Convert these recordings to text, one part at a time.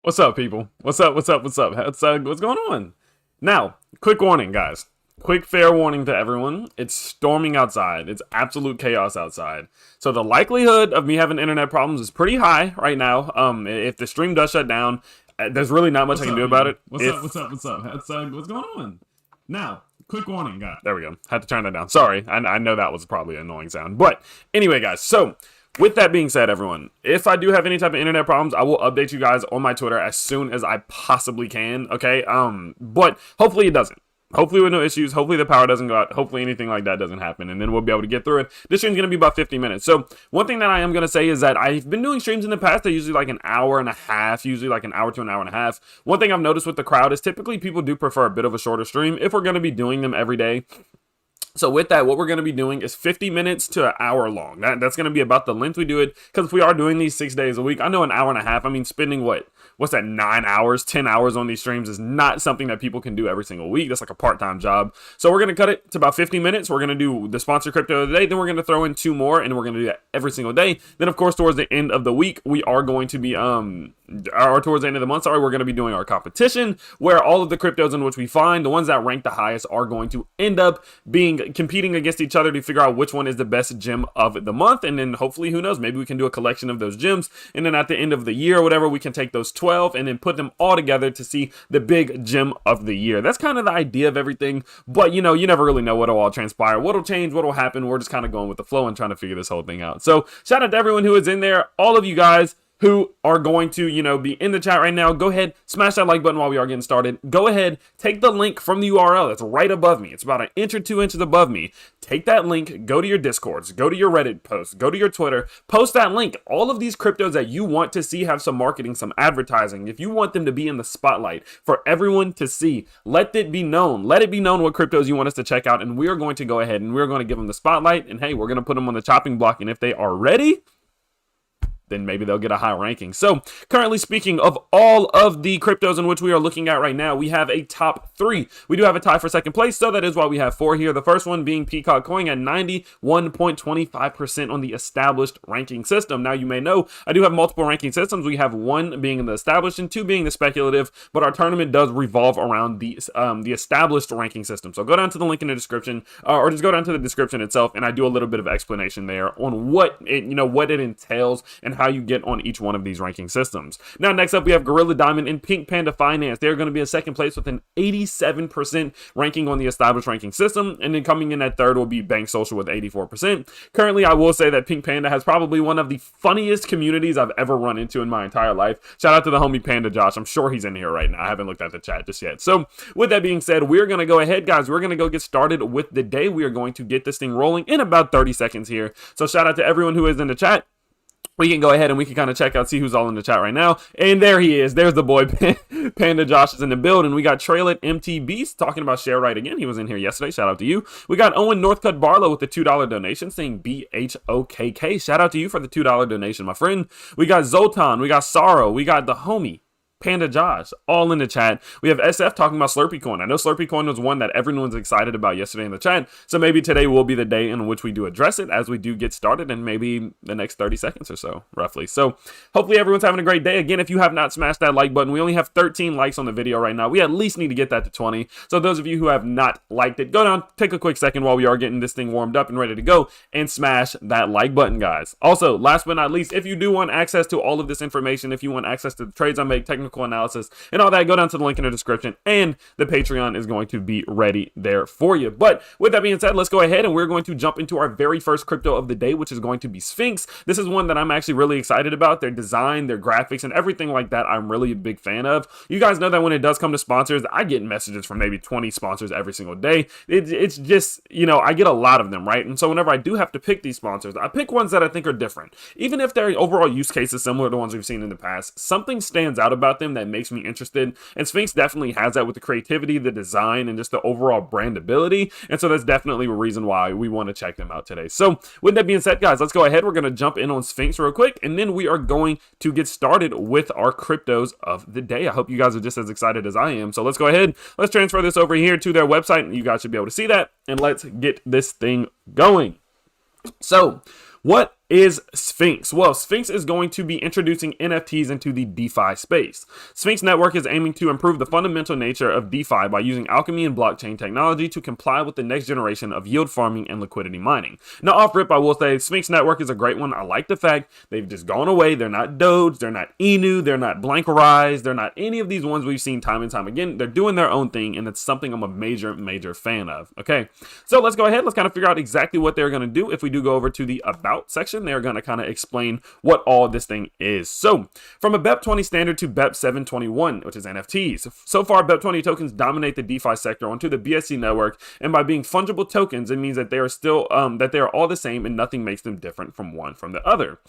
What's up, people? What's up? What's going on? Now, quick warning, guys. Quick fair warning to everyone. It's storming outside. It's absolute chaos outside. So the likelihood of me having internet problems is pretty high right now. If the stream does shut down, there's really not much I can do about it. What's up? What's going on? Now, quick warning, guys. There we go. Had to turn that down. Sorry. I know that was probably an annoying sound. But anyway, guys, so with that being said, everyone, if I do have any type of internet problems, I will update you guys on my Twitter as soon as I possibly can, okay? But hopefully it doesn't. Hopefully with no issues. Hopefully the power doesn't go out. Hopefully anything like that doesn't happen, and then we'll be able to get through it. This stream's going to be about 50 minutes. So one thing that I am going to say is that I've been doing streams in the past that are usually like an hour and a half, usually like an hour to an hour and a half. One thing I've noticed with the crowd is typically people do prefer a bit of a shorter stream if we're going to be doing them every day. So with that, what we're going to be doing is 50 minutes to an hour long. That's going to be about the length we do it. Because if we are doing these 6 days a week, I know an hour and a half, I mean, spending what's that, 9 hours, 10 hours on these streams is not something that people can do every single week. That's like a part-time job. So we're going to cut it to about 50 minutes. We're going to do the sponsor crypto of the day. Then we're going to throw in 2 more, and we're going to do that every single day. Then, of course, towards the end of the week, we are going to be, or towards the end of the month, sorry, we're going to be doing our competition, where all of the cryptos in which we find, the ones that rank the highest, are going to end up competing against each other to figure out which one is the best gem of the month. And then hopefully, who knows, maybe we can do a collection of those gems, and then at the end of the year or whatever, we can take those 12 and then put them all together to see the big gem of the year. That's kind of the idea of everything, but you know, you never really know what'll all transpire, what'll change, what'll happen. We're just kind of going with the flow and trying to figure this whole thing out. So shout out to everyone who is in there, all of you guys who are going to, be in the chat right now. Go ahead, smash that like button while we are getting started. Go ahead, take the link from the URL that's right above me. It's about 1 inch or 2 inches above me. Take that link, go to your Discords, go to your Reddit posts, go to your Twitter, post that link. All of these cryptos that you want to see have some marketing, some advertising, if you want them to be in the spotlight for everyone to see, let it be known. Let it be known what cryptos you want us to check out, and we are going to go ahead and we're going to give them the spotlight, and hey, we're going to put them on the chopping block, and if they are ready, then maybe they'll get a high ranking. So currently speaking of all of the cryptos in which we are looking at right now, we have a top 3. We do have a tie for second place, so that is why we have 4 here. The first one being Peacock Coin at 91.25% on the established ranking system. Now you may know I do have multiple ranking systems. We have 1 being the established and 2 being the speculative, but our tournament does revolve around the established ranking system. So go down to the link in the description, or just go down to the description itself, and I do a little bit of explanation there on what it entails and how you get on each one of these ranking systems. Now, next up, we have Gorilla Diamond and Pink Panda Finance. They're going to be in second place with an 87% ranking on the established ranking system, and then coming in at third will be Bank Social with 84%. Currently, I will say that Pink Panda has probably one of the funniest communities I've ever run into in my entire life. Shout out to the homie Panda Josh. I'm sure he's in here right now. I haven't looked at the chat just yet. So with that being said, we're going to go ahead, guys. We're going to go get started with the day. We are going to get this thing rolling in about 30 seconds here. So shout out to everyone who is in the chat. We can go ahead and we can kind of check out, see who's all in the chat right now. And there he is. There's the boy. Panda Josh is in the building. We got Trail at MT Beast talking about share right again. He was in here yesterday. Shout out to you. We got Owen Northcutt Barlow with the $2 donation saying BHOKK. Shout out to you for the $2 donation, my friend. We got Zoltan. We got Sorrow. We got the homie Panda Josh, all in the chat. We have SF talking about Slurpee Coin. I know Slurpee Coin was one that everyone was excited about yesterday in the chat, so maybe today will be the day in which we do address it as we do get started in maybe the next 30 seconds or so, roughly. So hopefully everyone's having a great day. Again, if you have not smashed that like button, we only have 13 likes on the video right now. We at least need to get that to 20. So those of you who have not liked it, go down, take a quick second while we are getting this thing warmed up and ready to go, and smash that like button, guys. Also, last but not least, if you do want access to all of this information, if you want access to the trades I make, technical analysis, and all that, go down to the link in the description, and the Patreon is going to be ready there for you. But with that being said, let's go ahead and we're going to jump into our very first crypto of the day, which is going to be Sphynx. This is one that I'm actually really excited about. Their design, their graphics, and everything like that, I'm really a big fan of. You guys know that when it does come to sponsors, I get messages from maybe 20 sponsors every single day. It's just, I get a lot of them, right? And so whenever I do have to pick these sponsors, I pick ones that I think are different. Even if their overall use case is similar to ones we've seen in the past, something stands out about them that makes me interested. And Sphynx definitely has that with the creativity, the design, and just the overall brandability. And so that's definitely a reason why we want to check them out today. So with that being said, guys, let's go ahead. We're going to jump in on Sphynx real quick, and then we are going to get started with our cryptos of the day. I hope you guys are just as excited as I am. So let's go ahead. Let's transfer this over here to their website. You guys should be able to see that. And let's get this thing going. So what is Sphinx. Well, Sphinx is going to be introducing NFTs into the DeFi space. Sphinx Network is aiming to improve the fundamental nature of DeFi by using alchemy and blockchain technology to comply with the next generation of yield farming and liquidity mining. Now, off rip, I will say Sphinx Network is a great one. I like the fact they've just gone away. They're not Doge, they're not Inu, they're not Blank Rise, they're not any of these ones we've seen time and time again. They're doing their own thing, and it's something I'm a major fan of. Okay, so let's go ahead. Let's kind of figure out exactly what they're going to do. If we do go over to the About section, they're going to kind of explain what all this thing is. So from a BEP20 standard to BEP 721, which is NFTs. So far, BEP20 tokens dominate the DeFi sector onto the BSC network, and by being fungible tokens, it means that they are still that they are all the same and nothing makes them different from one from the other.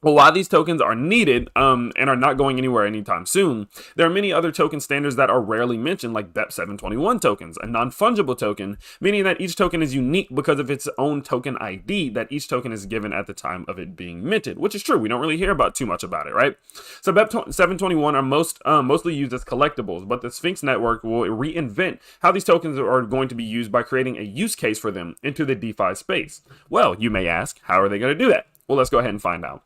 Well, while these tokens are needed and are not going anywhere anytime soon, there are many other token standards that are rarely mentioned, like BEP 721 tokens, a non-fungible token, meaning that each token is unique because of its own token ID that each token is given at the time of it being minted, which is true. We don't really hear about too much about it, right? So BEP 721 are mostly used as collectibles, but the Sphinx network will reinvent how these tokens are going to be used by creating a use case for them into the DeFi space. Well, you may ask, how are they going to do that? Well, let's go ahead and find out.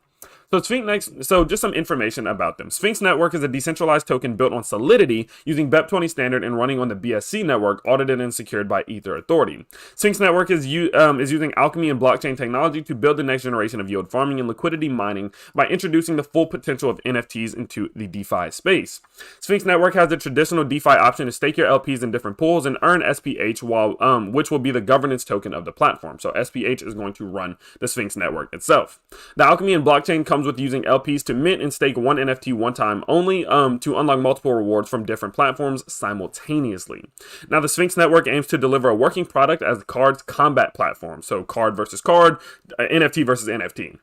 So just some information about them. Sphinx Network is a decentralized token built on Solidity using BEP20 standard and running on the BSC network, audited and secured by Ether Authority. Sphinx Network is using alchemy and blockchain technology to build the next generation of yield farming and liquidity mining by introducing the full potential of NFTs into the DeFi space. Sphinx Network has the traditional DeFi option to stake your LPs in different pools and earn SPH, which will be the governance token of the platform. So SPH is going to run the Sphinx Network itself. The alchemy and blockchain comes with using LPs to mint and stake one NFT one time only to unlock multiple rewards from different platforms simultaneously. Now, the Sphinx Network aims to deliver a working product as Card's combat platform. So card versus card, NFT versus NFT.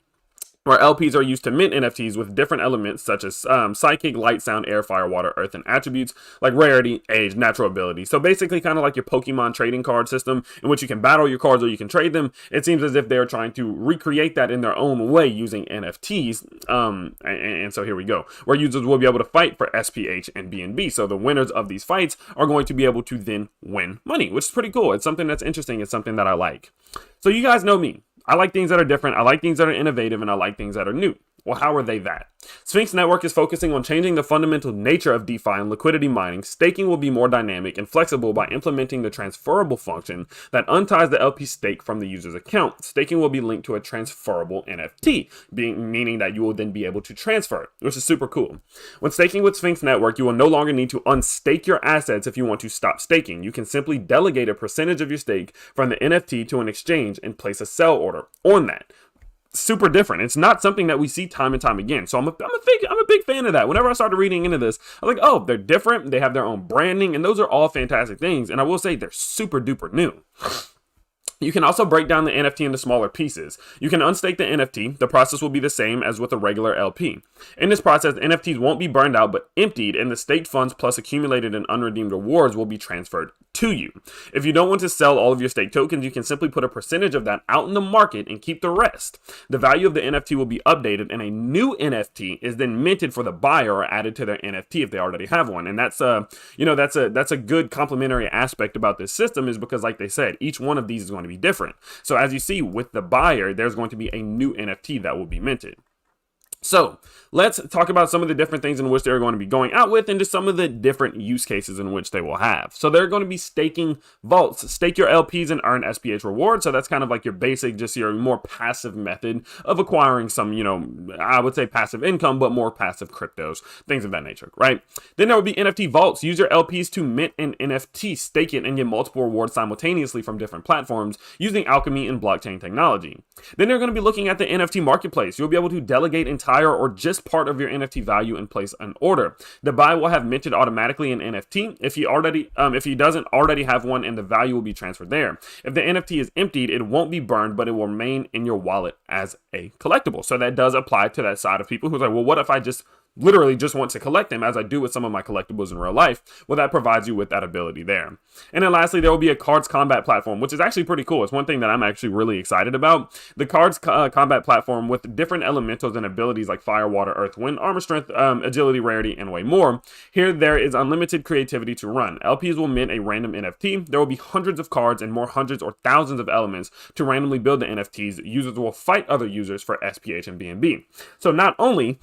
Where LPs are used to mint NFTs with different elements such as psychic, light, sound, air, fire, water, earth, and attributes like rarity, age, natural ability. So basically kind of like your Pokemon trading card system in which you can battle your cards or you can trade them. It seems as if they're trying to recreate that in their own way using NFTs. And so here we go, where users will be able to fight for SPH and BNB. So the winners of these fights are going to be able to then win money, which is pretty cool. It's something that's interesting. It's something that I like. So you guys know me. I like things that are different, I like things that are innovative, and I like things that are new. Well, how are they that? Sphinx Network is focusing on changing the fundamental nature of DeFi and liquidity mining. Staking will be more dynamic and flexible by implementing the transferable function that unties the LP stake from the user's account. Staking will be linked to a transferable NFT, meaning that you will then be able to transfer it, which is super cool. When staking with Sphinx Network, you will no longer need to unstake your assets if you want to stop staking. You can simply delegate a percentage of your stake from the NFT to an exchange and place a sell order on that. Super different. It's not something that we see time and time again. So I'm a big fan of that. Whenever I started reading into this, I was like, oh, they're different. They have their own branding, and those are all fantastic things. And I will say they're super duper new. You can also break down the NFT into smaller pieces. You can unstake the NFT. The process will be the same as with a regular LP. In this process, NFTs won't be burned out but emptied, and the staked funds plus accumulated and unredeemed rewards will be transferred to you. If you don't want to sell all of your staked tokens, you can simply put a percentage of that out in the market and keep the rest. The value of the NFT will be updated, and a new NFT is then minted for the buyer or added to their NFT if they already have one. And that's a good complementary aspect about this system, is because, like they said, each one of these is going to be different. So as you see with the buyer, there's going to be a new NFT that will be minted. So let's talk about some of the different things in which they're going to be going out with, and just some of the different use cases in which they will have. So they're going to be staking vaults. Stake your LPs and earn SPH rewards. So that's kind of like your basic, just your more passive method of acquiring some, I would say passive income, but more passive cryptos, things of that nature, right? Then there will be NFT vaults. Use your LPs to mint an NFT, stake it, and get multiple rewards simultaneously from different platforms using alchemy and blockchain technology. Then they're going to be looking at the NFT marketplace. You'll be able to delegate entire or just part of your NFT value and place an order. The buyer will have minted automatically an NFT if he doesn't already have one, and the value will be transferred there. If the NFT is emptied, it won't be burned, but it will remain in your wallet as a collectible. So that does apply to that side of people who's like, well, what if I just literally just want to collect them, as I do with some of my collectibles in real life, well, that provides you with that ability there. And then lastly, there will be a cards combat platform, which is actually pretty cool. It's one thing that I'm actually really excited about. The cards combat platform with different elementals and abilities like fire, water, earth, wind, armor, strength, agility, rarity, and way more. Here, there is unlimited creativity to run. LPs will mint a random NFT. There will be hundreds of cards and more hundreds or thousands of elements to randomly build the NFTs. Users will fight other users for SPH and BNB. So not only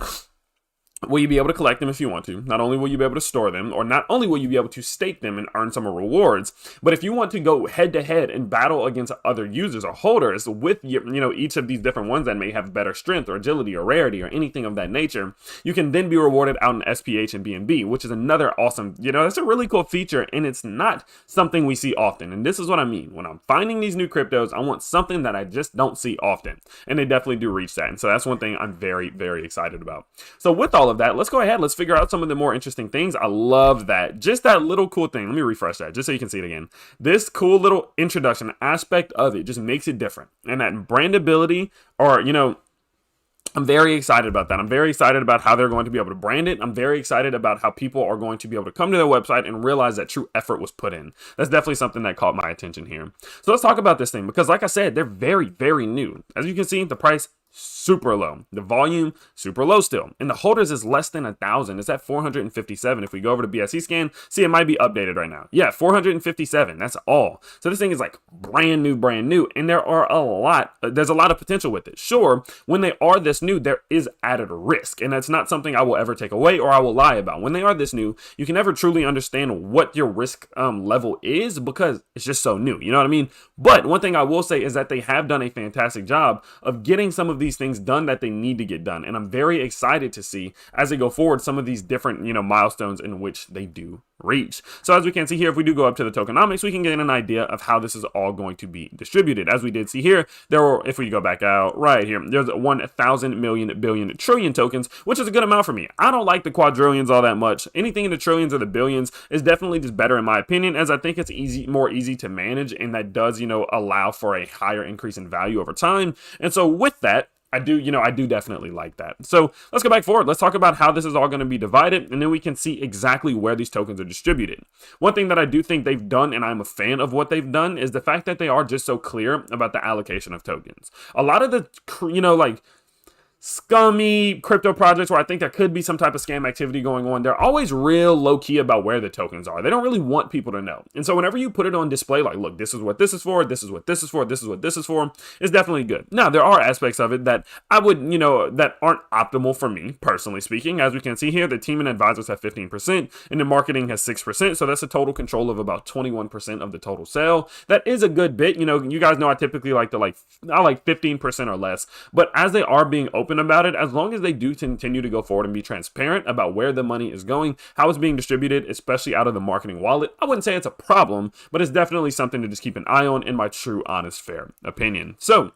will you be able to collect them if you want to, not only will you be able to store them, or not only will you be able to stake them and earn some rewards, but if you want to go head to head and battle against other users or holders with each of these different ones that may have better strength or agility or rarity or anything of that nature, you can then be rewarded out in SPH and BNB, which is another awesome, that's a really cool feature, and it's not something we see often. And this is what I mean. When I'm finding these new cryptos, I want something that I just don't see often, and they definitely do reach that. And so that's one thing I'm very, very excited about. So with all of that, let's go ahead, let's figure out some of the more interesting things. I love that, just that little cool thing. Let me refresh that just so you can see it again. This cool little introduction aspect of it just makes it different, and that brandability, or I'm very excited about that. I'm very excited about how they're going to be able to brand it. I'm very excited about how people are going to be able to come to their website and realize that true effort was put in. That's definitely something that caught my attention here. So let's talk about this thing, because like I said, they're very, very new. As you can see, the price super low, the volume super low still, and the holders is less than 1,000. It's at 457. If we go over to BSC scan, see, it might be updated right now. Yeah, 457. That's all. So this thing is like brand new, and there's a lot of potential with it. Sure, when they are this new, there is added risk, and that's not something I will ever take away or I will lie about. When they are this new, you can never truly understand what your risk level is, because it's just so new. You know what I mean? But one thing I will say is that they have done a fantastic job of getting some of these things done that they need to get done, and I'm very excited to see as they go forward some of these different milestones in which they do reach. So as we can see here, if we do go up to the tokenomics, we can get an idea of how this is all going to be distributed. As we did see here, if we go back out right here, there's 1,000 million billion trillion tokens, which is a good amount for me. I don't like the quadrillions all that much. Anything in the trillions or the billions is definitely just better in my opinion, as I think it's more easy to manage, and that does allow for a higher increase in value over time. And so with that, I do definitely like that. So let's go back forward. Let's talk about how this is all going to be divided, and then we can see exactly where these tokens are distributed. One thing that I do think they've done, and I'm a fan of what they've done, is the fact that they are just so clear about the allocation of tokens. A lot of the, like scummy crypto projects where I think there could be some type of scam activity going on, they're always real low-key about where the tokens are. They don't really want people to know. And so whenever you put it on display, like, look, this is what this is for, this is what this is for, this is what this is for, it's definitely good. Now, there are aspects of it that I would, that aren't optimal for me, personally speaking. As we can see here, the team and advisors have 15%, and the marketing has 6%, so that's a total control of about 21% of the total sale. That is a good bit. You guys know I typically like to I like 15% or less, but as they are being open about it, as long as they do continue to go forward and be transparent about where the money is going, how it's being distributed, especially out of the marketing wallet, I wouldn't say it's a problem, but it's definitely something to just keep an eye on, in my true, honest, fair opinion. So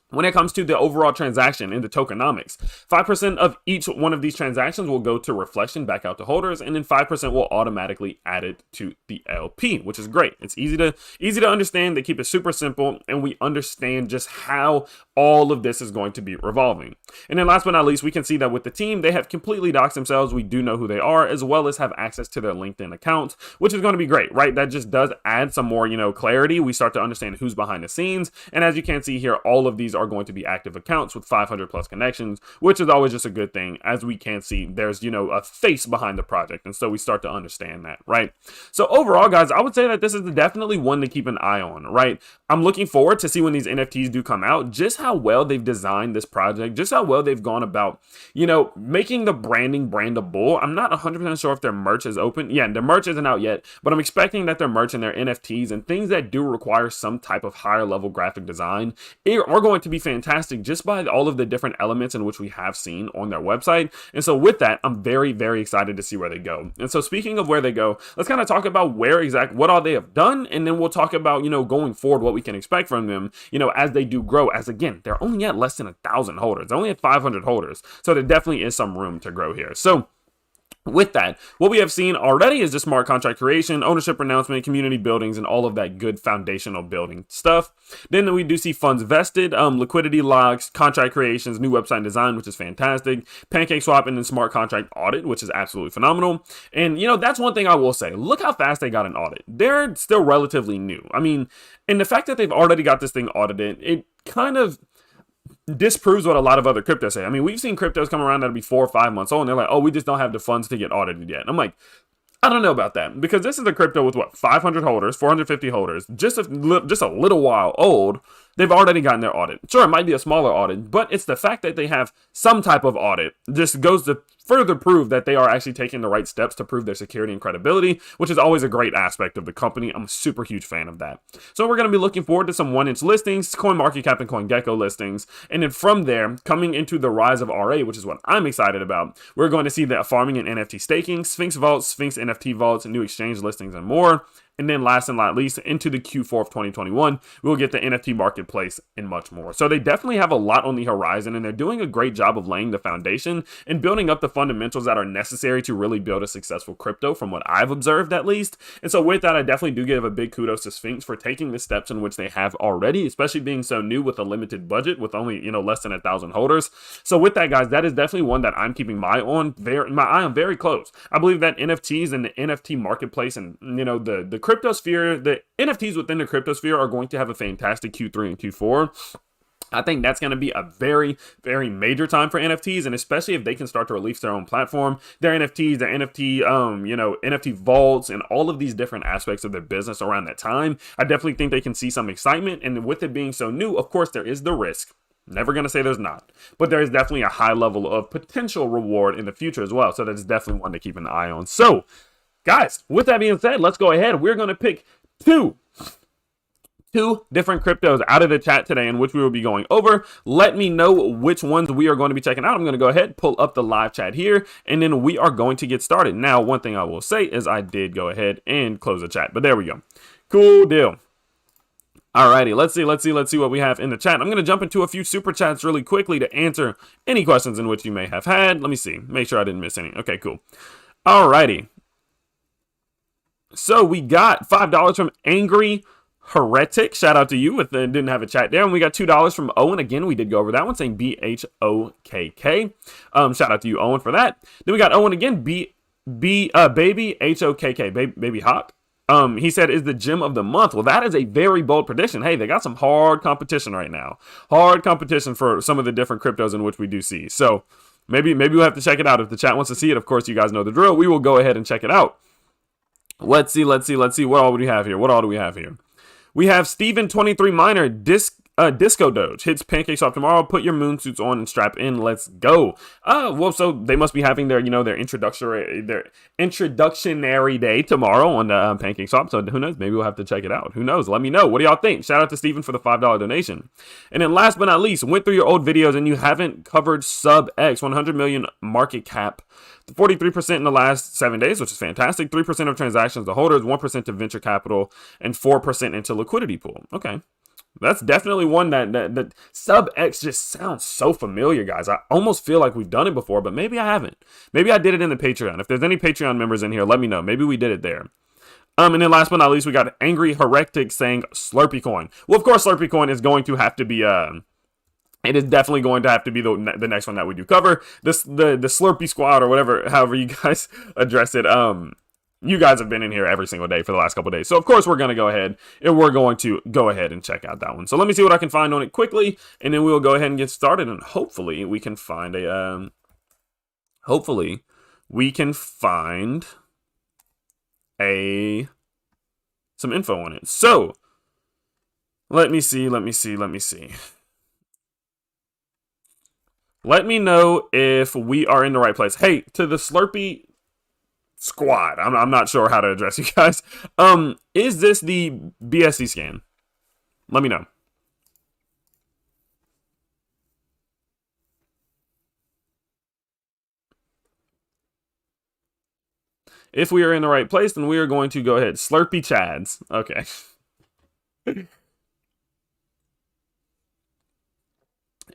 when it comes to the overall transaction in the tokenomics, 5% of each one of these transactions will go to reflection back out to holders, and then 5% will automatically add it to the LP, which is great. It's easy to understand. They keep it super simple, and we understand just how all of this is going to be revolving. And then last but not least, we can see that with the team, they have completely doxed themselves. We do know who they are, as well as have access to their LinkedIn accounts, which is going to be great, right? That just does add some more, clarity. We start to understand who's behind the scenes. And as you can see here, all of these are going to be active accounts with 500 plus connections, which is always just a good thing. As we can see, there's, a face behind the project. And so we start to understand that, right? So overall, guys, I would say that this is definitely one to keep an eye on, right? I'm looking forward to see when these NFTs do come out, just how well they've designed this project, just how well they've gone about, making the branding brandable. I'm not 100% sure if their merch is open. Yeah, their merch isn't out yet, but I'm expecting that their merch and their NFTs and things that do require some type of higher level graphic design are going to be fantastic, just by all of the different elements in which we have seen on their website. And so with that, I'm very, very excited to see where they go. And so speaking of where they go, let's kind of talk about what all they have done, and then we'll talk about, going forward, what we can expect from them, as they do grow. As again, they're only at less than 1,000 holders. They're only at 500 holders. So there definitely is some room to grow here. So With that, what we have seen already is the smart contract creation, ownership announcement, community buildings, and all of that good foundational building stuff. Then we do see funds vested, liquidity locks, contract creations, new website design, which is fantastic, pancake swap, and then smart contract audit, which is absolutely phenomenal. And, that's one thing I will say. Look how fast they got an audit. They're still relatively new. I mean, and the fact that they've already got this thing audited, it kind of disproves what a lot of other cryptos say. I mean, we've seen cryptos come around that'll be 4 or 5 months old, and they're like, oh, we just don't have the funds to get audited yet. And I'm like, I don't know about that, because this is a crypto with 500 holders, 450 holders, just a little while old. They've already gotten their audit. Sure, it might be a smaller audit, but it's the fact that they have some type of audit just goes to further prove that they are actually taking the right steps to prove their security and credibility, which is always a great aspect of the company. I'm a super huge fan of that. So we're going to be looking forward to some 1-inch listings, CoinMarketCap and CoinGecko listings, and then from there, coming into the rise of RA, which is what I'm excited about, we're going to see the farming and NFT staking, Sphinx vaults, Sphinx NFT vaults, new exchange listings, and more. And then last and not least, into the Q4 of 2021, we'll get the NFT marketplace and much more. So they definitely have a lot on the horizon, and they're doing a great job of laying the foundation and building up the fundamentals that are necessary to really build a successful crypto, from what I've observed at least. And so with that, I definitely do give a big kudos to Sphinx for taking the steps in which they have already, especially being so new with a limited budget with only, less than 1,000 holders. So with that, guys, that is definitely one that I'm keeping my eye on very close. I believe that NFTs and the NFT marketplace and, the cryptosphere, the NFTs within the cryptosphere are going to have a fantastic Q3 and Q4. I think that's going to be a very, very major time for NFTs, and especially if they can start to release their own platform, their NFTs, their NFT, NFT vaults, and all of these different aspects of their business around that time. I definitely think they can see some excitement, and with it being so new, of course, there is the risk. Never going to say there's not, but there is definitely a high level of potential reward in the future as well. So that's definitely one to keep an eye on. So, guys, with that being said, let's go ahead. We're going to pick two different cryptos out of the chat today in which we will be going over. Let me know which ones we are going to be checking out. I'm going to go ahead, pull up the live chat here, and then we are going to get started. Now, one thing I will say is I did go ahead and close the chat, but there we go. Cool deal. Alrighty, let's see what we have in the chat. I'm going to jump into a few super chats really quickly to answer any questions in which you may have had. Let me see. Make sure I didn't miss any. Okay, cool. Alrighty. So we got $5 from Angry Heretic. Shout out to you. Didn't have a chat there. And we got $2 from Owen. Again, we did go over that one, saying BHOKK. Shout out to you, Owen, for that. Then we got Owen again. Baby HOKK. Baby Hawk. He said, is the gem of the month. Well, that is a very bold prediction. Hey, they got some hard competition right now. Hard competition for some of the different cryptos in which we do see. So maybe we'll have to check it out. If the chat wants to see it, of course, you guys know the drill. We will go ahead and check it out. Let's see. What all do we have here? We have Steven 23 Miner, Disco Doge hits pancake swap tomorrow. Put your moon suits on and strap in. Let's go. Well, so they must be having their, their introductionary day tomorrow on the pancake swap. So who knows? Maybe we'll have to check it out. Who knows? Let me know. What do y'all think? Shout out to Steven for the $5 donation. And then last but not least, went through your old videos and you haven't covered Sub X 100 million market cap. 43% in the last 7 days, which is fantastic. 3% of transactions to holders, 1% to venture capital, and 4% into liquidity pool. Okay. That's definitely one that Sub X just sounds so familiar, guys. I almost feel like we've done it before, but maybe I haven't. Maybe I did it in the Patreon. If there's any Patreon members in here, let me know. Maybe we did it there. And then last but not least, we got Angry Heretic saying Slurpee coin. Well, of course, Slurpee coin is going to have to be it is definitely going to have to be the next one that we do cover. The Slurpee squad or whatever, however you guys address it. You guys have been in here every single day for the last couple of days. So, of course, we're going to go ahead and check out that one. So, let me see what I can find on it quickly, and then we'll go ahead and get started, and hopefully we can find some info on it. So, let me see. Let me know if we are in the right place. Hey, to the Slurpee squad, I'm not sure how to address you guys. Is this the BSC scan? Let me know. If we are in the right place, then we are going to go ahead. Slurpee Chads. Okay.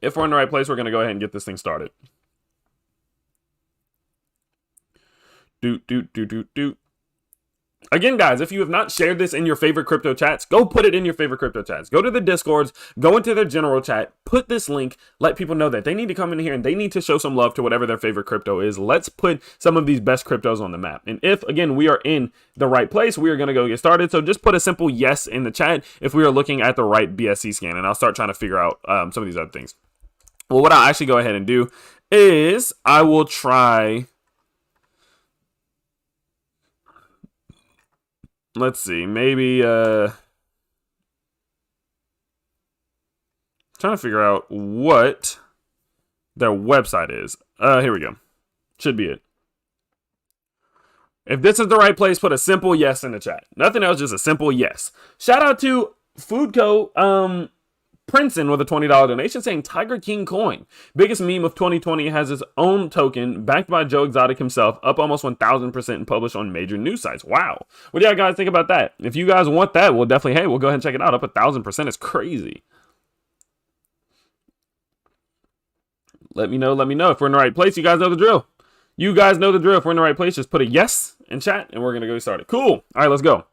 If we're in the right place, we're going to go ahead and get this thing started. Do. Again, guys, if you have not shared this in your favorite crypto chats, go put it in your favorite crypto chats. Go to the Discords, go into their general chat, put this link, let people know that they need to come in here and they need to show some love to whatever their favorite crypto is. Let's put some of these best cryptos on the map. And if, again, we are in the right place, we are going to go get started. So just put a simple yes in the chat if we are looking at the right BSC scan, and I'll start trying to figure out some of these other things. Well, what I'll actually go ahead and do is I will try... Let's see, maybe trying to figure out what their website is. Here we go. Should be it. If this is the right place, put a simple yes in the chat. Nothing else, just a simple yes. Shout out to Foodco Princeton with a $20 donation saying Tiger King coin. Biggest meme of 2020 has its own token backed by Joe Exotic himself, up almost 1,000% and published on major news sites. Wow. What do y'all guys think about that? If you guys want that, we'll definitely, hey, we'll go ahead and check it out. Up 1,000% is crazy. Let me know if we're in the right place. You guys know the drill. You guys know the drill. If we're in the right place, just put a yes in chat and we're going to go started. Cool. All right, let's go.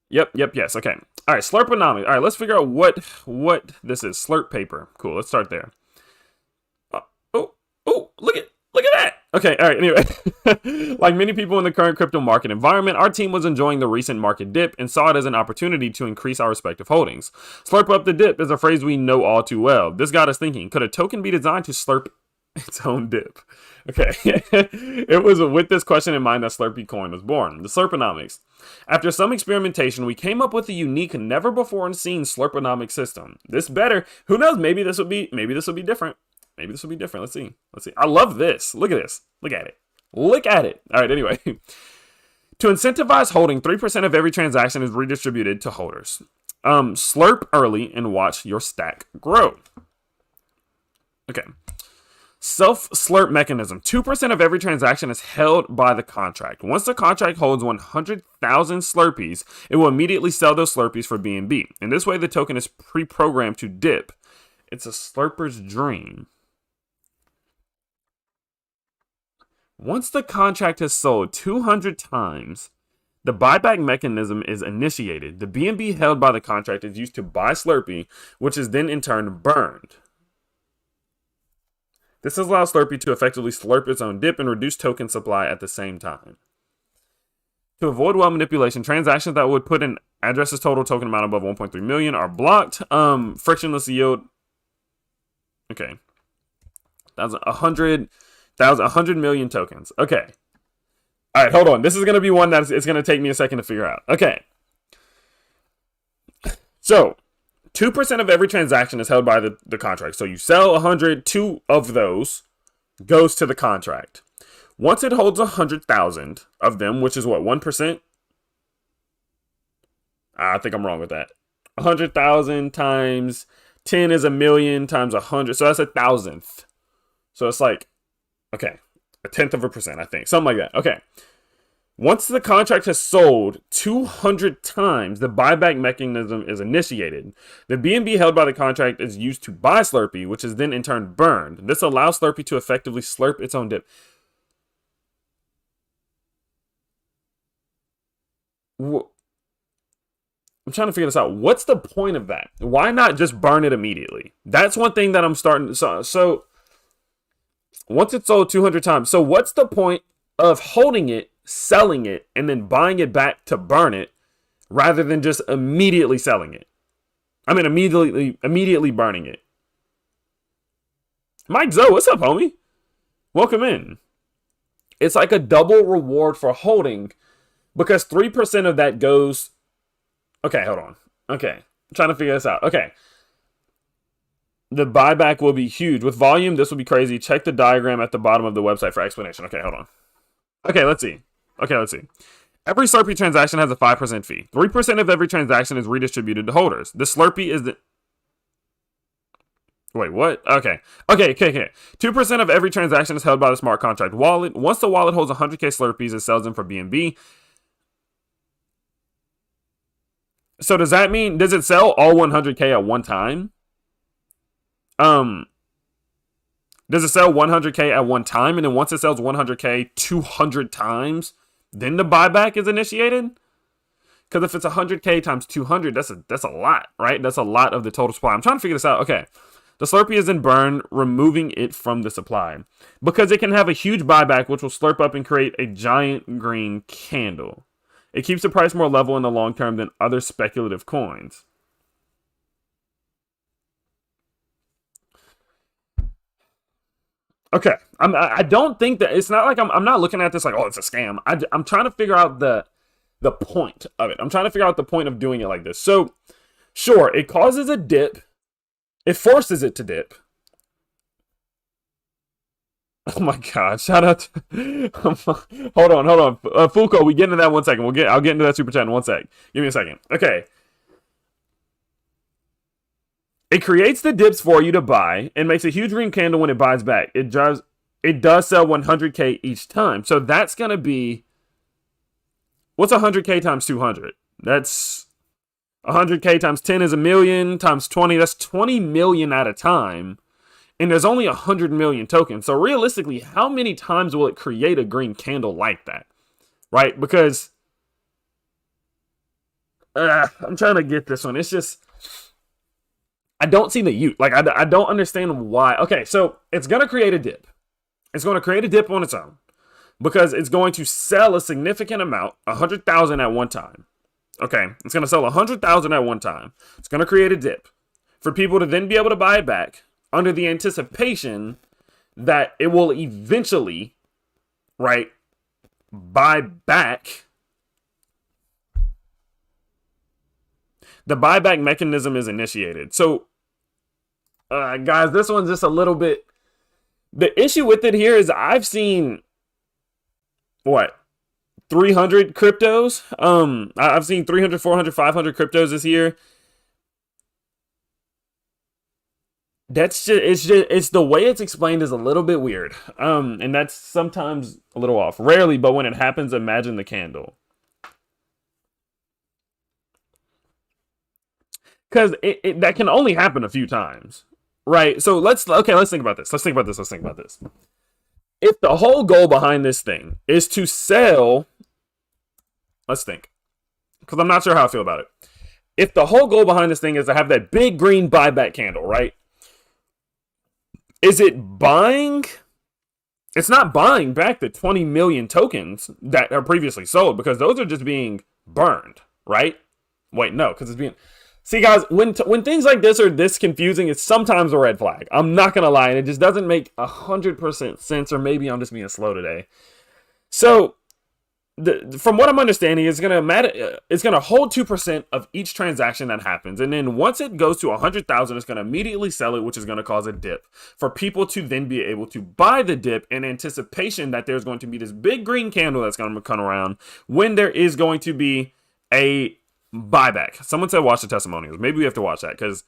Yep, yes. Okay. All right, Slurponomics. All right, let's figure out what this is. Slurp paper. Cool. Let's start there. Oh, look at that. Okay. All right. Anyway, like many people in the current crypto market environment, our team was enjoying the recent market dip and saw it as an opportunity to increase our respective holdings. Slurp up the dip is a phrase we know all too well. This got us thinking: could a token be designed to slurp its own dip? Okay. It was with this question in mind that Slurpee coin was born. The Slurponomics. After some experimentation, we came up with a unique, never before seen Slurponomic system. This better, who knows, maybe this will be different. Maybe this will be different. Let's see. I love this. Look at this. Look at it. All right, anyway. To incentivize holding, 3% of every transaction is redistributed to holders. Slurp early and watch your stack grow. Okay. Self-slurp mechanism. 2% of every transaction is held by the contract. Once the contract holds 100,000 Slurpees, it will immediately sell those Slurpees for BNB. In this way, the token is pre-programmed to dip. It's a slurper's dream. Once the contract has sold 200 times, the buyback mechanism is initiated. The BNB held by the contract is used to buy Slurpee, which is then in turn burned. This allows Slurpee to effectively slurp its own dip and reduce token supply at the same time. To avoid whale manipulation, transactions that would put an address's total token amount above 1.3 million are blocked. Frictionless yield. Okay. That's 100 million tokens. Okay. All right, hold on. This is going to be one that it's going to take me a second to figure out. Okay. So, 2% of every transaction is held by the contract. So you sell 100, 2 of those goes to the contract. Once it holds 100,000 of them, which is what, 1%? I think I'm wrong with that. 100,000 times 10 is a million times 100. So that's 1,000th. So it's like, okay, 1/10%, I think. Something like that. Okay. Once the contract has sold 200 times, the buyback mechanism is initiated. The BNB held by the contract is used to buy Slurpee, which is then in turn burned. This allows Slurpee to effectively slurp its own dip. I'm trying to figure this out. What's the point of that? Why not just burn it immediately? That's one thing that I'm starting to... So once it's sold 200 times, so what's the point of holding it, selling it, and then buying it back to burn it rather than just immediately selling it? I mean, immediately burning it. Mike Zoe, what's up, homie? Welcome in. It's like a double reward for holding because 3% of that goes... Okay, hold on. Okay, I'm trying to figure this out. Okay. The buyback will be huge. With volume, this will be crazy. Check the diagram at the bottom of the website for explanation. Okay, hold on. Okay, let's see. Every Slurpee transaction has a 5% fee. 3% of every transaction is redistributed to holders. The Slurpee is the... Wait, what? Okay. 2% of every transaction is held by the smart contract wallet. Once the wallet holds 100k Slurpees, it sells them for BNB. So does that mean, does it sell all 100k at one time? Does it sell 100K at one time, and then once it sells 100K 200 times, then the buyback is initiated? Because if it's 100K times 200, that's a lot, right? That's a lot of the total supply. I'm trying to figure this out. Okay. The Slurpee is in burn, removing it from the supply. Because it can have a huge buyback, which will slurp up and create a giant green candle. It keeps the price more level in the long term than other speculative coins. Okay, I don't think that, it's not like I'm not looking at this like, oh, it's a scam. I'm trying to figure out the point of it. I'm trying to figure out the point of doing it like this. So, sure, it causes a dip. It forces it to dip. Oh my god! Shout out to hold on. Fulco, we get into that in 1 second. I'll get into that super chat in 1 sec. Give me a second. Okay. It creates the dips for you to buy and makes a huge green candle when it buys back. It does sell 100K each time. So that's going to be, what's 100K times 200? That's 100K times 10 is a million, times 20, that's 20 million at a time. And there's only 100 million tokens. So realistically, how many times will it create a green candle like that? Right? Because I'm trying to get this one. It's just, I don't see the use. Like, I don't understand why. Okay, so it's going to create a dip. It's going to create a dip on its own because it's going to sell a significant amount, 100,000 at one time. Okay, it's going to sell 100,000 at one time. It's going to create a dip for people to then be able to buy it back under the anticipation that it will eventually, right, buy back. The buyback mechanism is initiated. So, guys, this one's just a little bit... The issue with it here is I've seen, what, 300 cryptos? I've seen 300, 400, 500 cryptos this year. That's just, it's the way it's explained is a little bit weird. And that's sometimes a little off. Rarely, but when it happens, imagine the candle. Because that can only happen a few times, right? So let's think about this. Let's think about this. If the whole goal behind this thing is to sell, let's think, because I'm not sure how I feel about it. If the whole goal behind this thing is to have that big green buyback candle, right? Is it buying? It's not buying back the 20 million tokens that are previously sold because those are just being burned, right? Wait, no, because it's being... See, guys, when things like this are this confusing, it's sometimes a red flag. I'm not going to lie, and it just doesn't make 100% sense, or maybe I'm just being slow today. So, from what I'm understanding, it's going to hold 2% of each transaction that happens, and then once it goes to 100,000, it's going to immediately sell it, which is going to cause a dip for people to then be able to buy the dip in anticipation that there's going to be this big green candle that's going to come around when there is going to be a buyback. Someone said watch the testimonials. Maybe we have to watch that because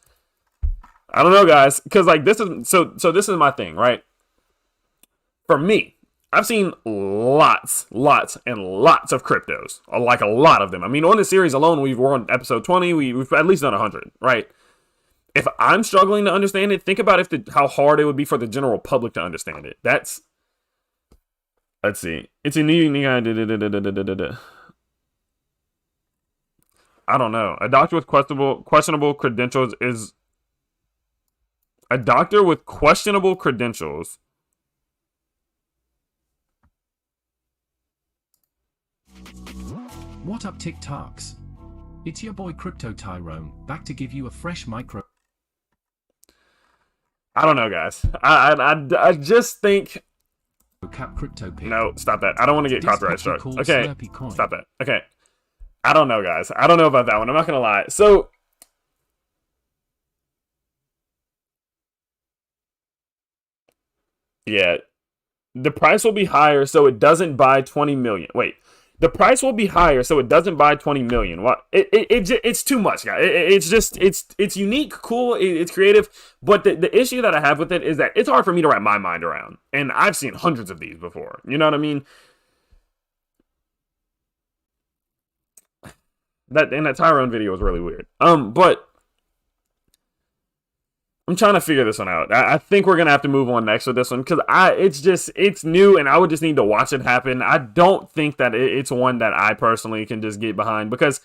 I don't know, guys. Because like this is so this is my thing, right? For me, I've seen lots and lots of cryptos, like a lot of them. I mean, on this series alone, we're on episode 20. We've at least done 100, right? If I'm struggling to understand it, think about how hard it would be for the general public to understand it. Let's see. It's a new. I don't know. A doctor with questionable credentials is a doctor with questionable credentials. What up, TikToks? It's your boy Crypto Tyrone, back to give you a fresh micro. I don't know, guys. I just think. Cap crypto pick. No, stop that. I don't want to get copyright struck. Okay, stop that. Okay. I don't know, guys. I don't know about that one. I'm not going to lie. So, yeah. The price will be higher so it doesn't buy 20 million. Wait. The price will be higher so it doesn't buy 20 million. What? It's too much, guys. It's unique, cool, it's creative, but the issue that I have with it is that it's hard for me to wrap my mind around. And I've seen hundreds of these before. You know what I mean? That Tyrone video was really weird. But I'm trying to figure this one out. I think we're gonna have to move on next with this one because it's new and I would just need to watch it happen. I don't think that it's one that I personally can just get behind because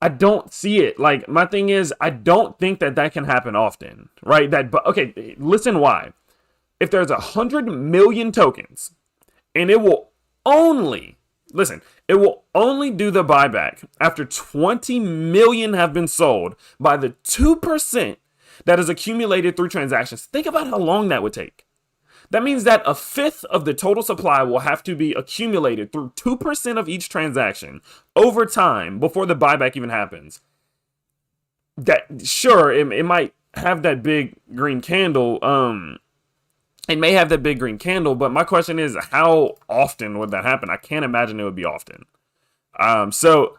I don't see it. Like, my thing is, I don't think that can happen often, right? But okay, listen why. If there's 100 million tokens and it will only, listen, it will only do the buyback after 20 million have been sold by the 2% that is accumulated through transactions. Think about how long that would take. That means that a fifth of the total supply will have to be accumulated through 2% of each transaction over time before the buyback even happens. That, sure, it might have that big green candle. It may have that big green candle, but my question is, how often would that happen? I can't imagine it would be often. So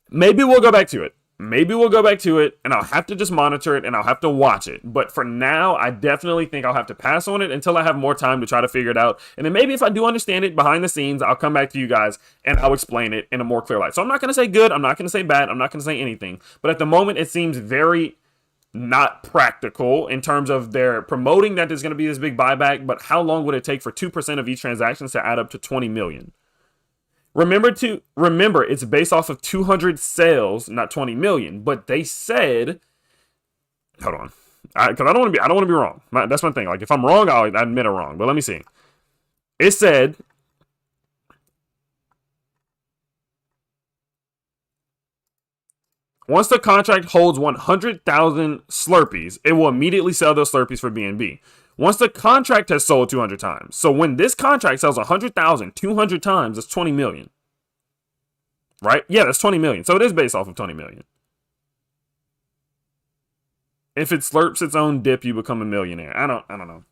maybe we'll go back to it. Maybe we'll go back to it and I'll have to just monitor it and I'll have to watch it. But for now, I definitely think I'll have to pass on it until I have more time to try to figure it out. And then maybe if I do understand it behind the scenes, I'll come back to you guys and I'll explain it in a more clear light. So I'm not going to say good. I'm not going to say bad. I'm not going to say anything. But at the moment, it seems very not practical in terms of they're promoting that there's going to be this big buyback. But how long would it take for 2% of each transaction to add up to 20 million? Remember, it's based off of 200 sales, not 20 million. But they said, hold on, because I don't want to be wrong. That's my thing. Like, if I'm wrong, I'll admit I'm wrong. But let me see. It said, once the contract holds 100,000 Slurpees, it will immediately sell those Slurpees for BNB. Once the contract has sold 200 times. So when this contract sells 100,000 200 times, that's 20 million. Right? Yeah, that's 20 million. So it is based off of 20 million. If it slurps its own dip, you become a millionaire. I don't know.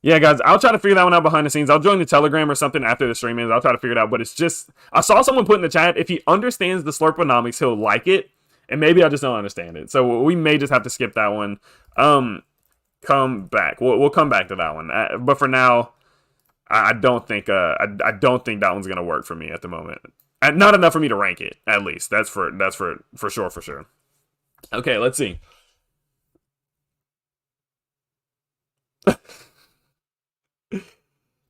Yeah, guys, I'll try to figure that one out behind the scenes. I'll join the Telegram or something after the stream ends. I'll try to figure it out. But it's just, I saw someone put in the chat, if he understands the Slurponomics, he'll like it. And maybe I just don't understand it. So we may just have to skip that one. Come back. We'll come back to that one. But for now, I don't think that one's gonna work for me at the moment. And not enough for me to rank it. At least that's for sure. Okay, let's see.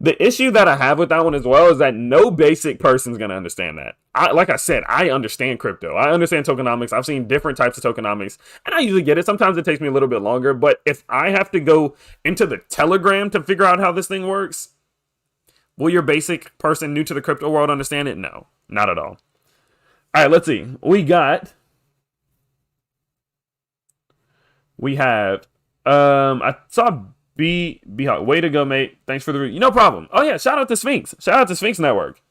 The issue that I have with that one as well is that no basic person's going to understand that. Like I said, I understand crypto. I understand tokenomics. I've seen different types of tokenomics, and I usually get it. Sometimes it takes me a little bit longer, but if I have to go into the Telegram to figure out how this thing works, will your basic person new to the crypto world understand it? No, not at all. All right, let's see. We have, I saw B way to go, mate. Thanks for the review. No problem. Oh yeah, shout out to Sphynx. Shout out to Sphynx Network.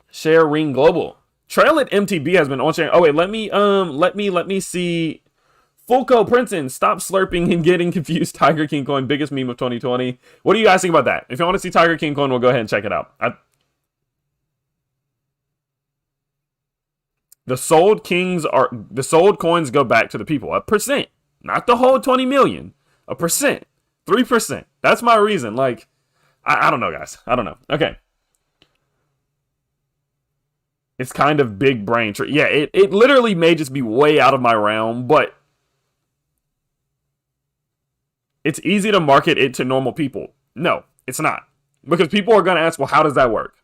Share Ring Global. Trail at MTB has been on sharing. Oh wait, let me see. Fulco Princeton, stop slurping and getting confused. Tiger King Coin, biggest meme of 2020. What do you guys think about that? If you want to see Tiger King Coin, we'll go ahead and check it out. The sold coins go back to the people. 1%. Not the whole 20 million. 1%. 3%. That's my reason. Like, I don't know, guys. I don't know. Okay. It's kind of big brain trick. Yeah, it literally may just be way out of my realm, but it's easy to market it to normal people. No, it's not. Because people are going to ask, well, how does that work?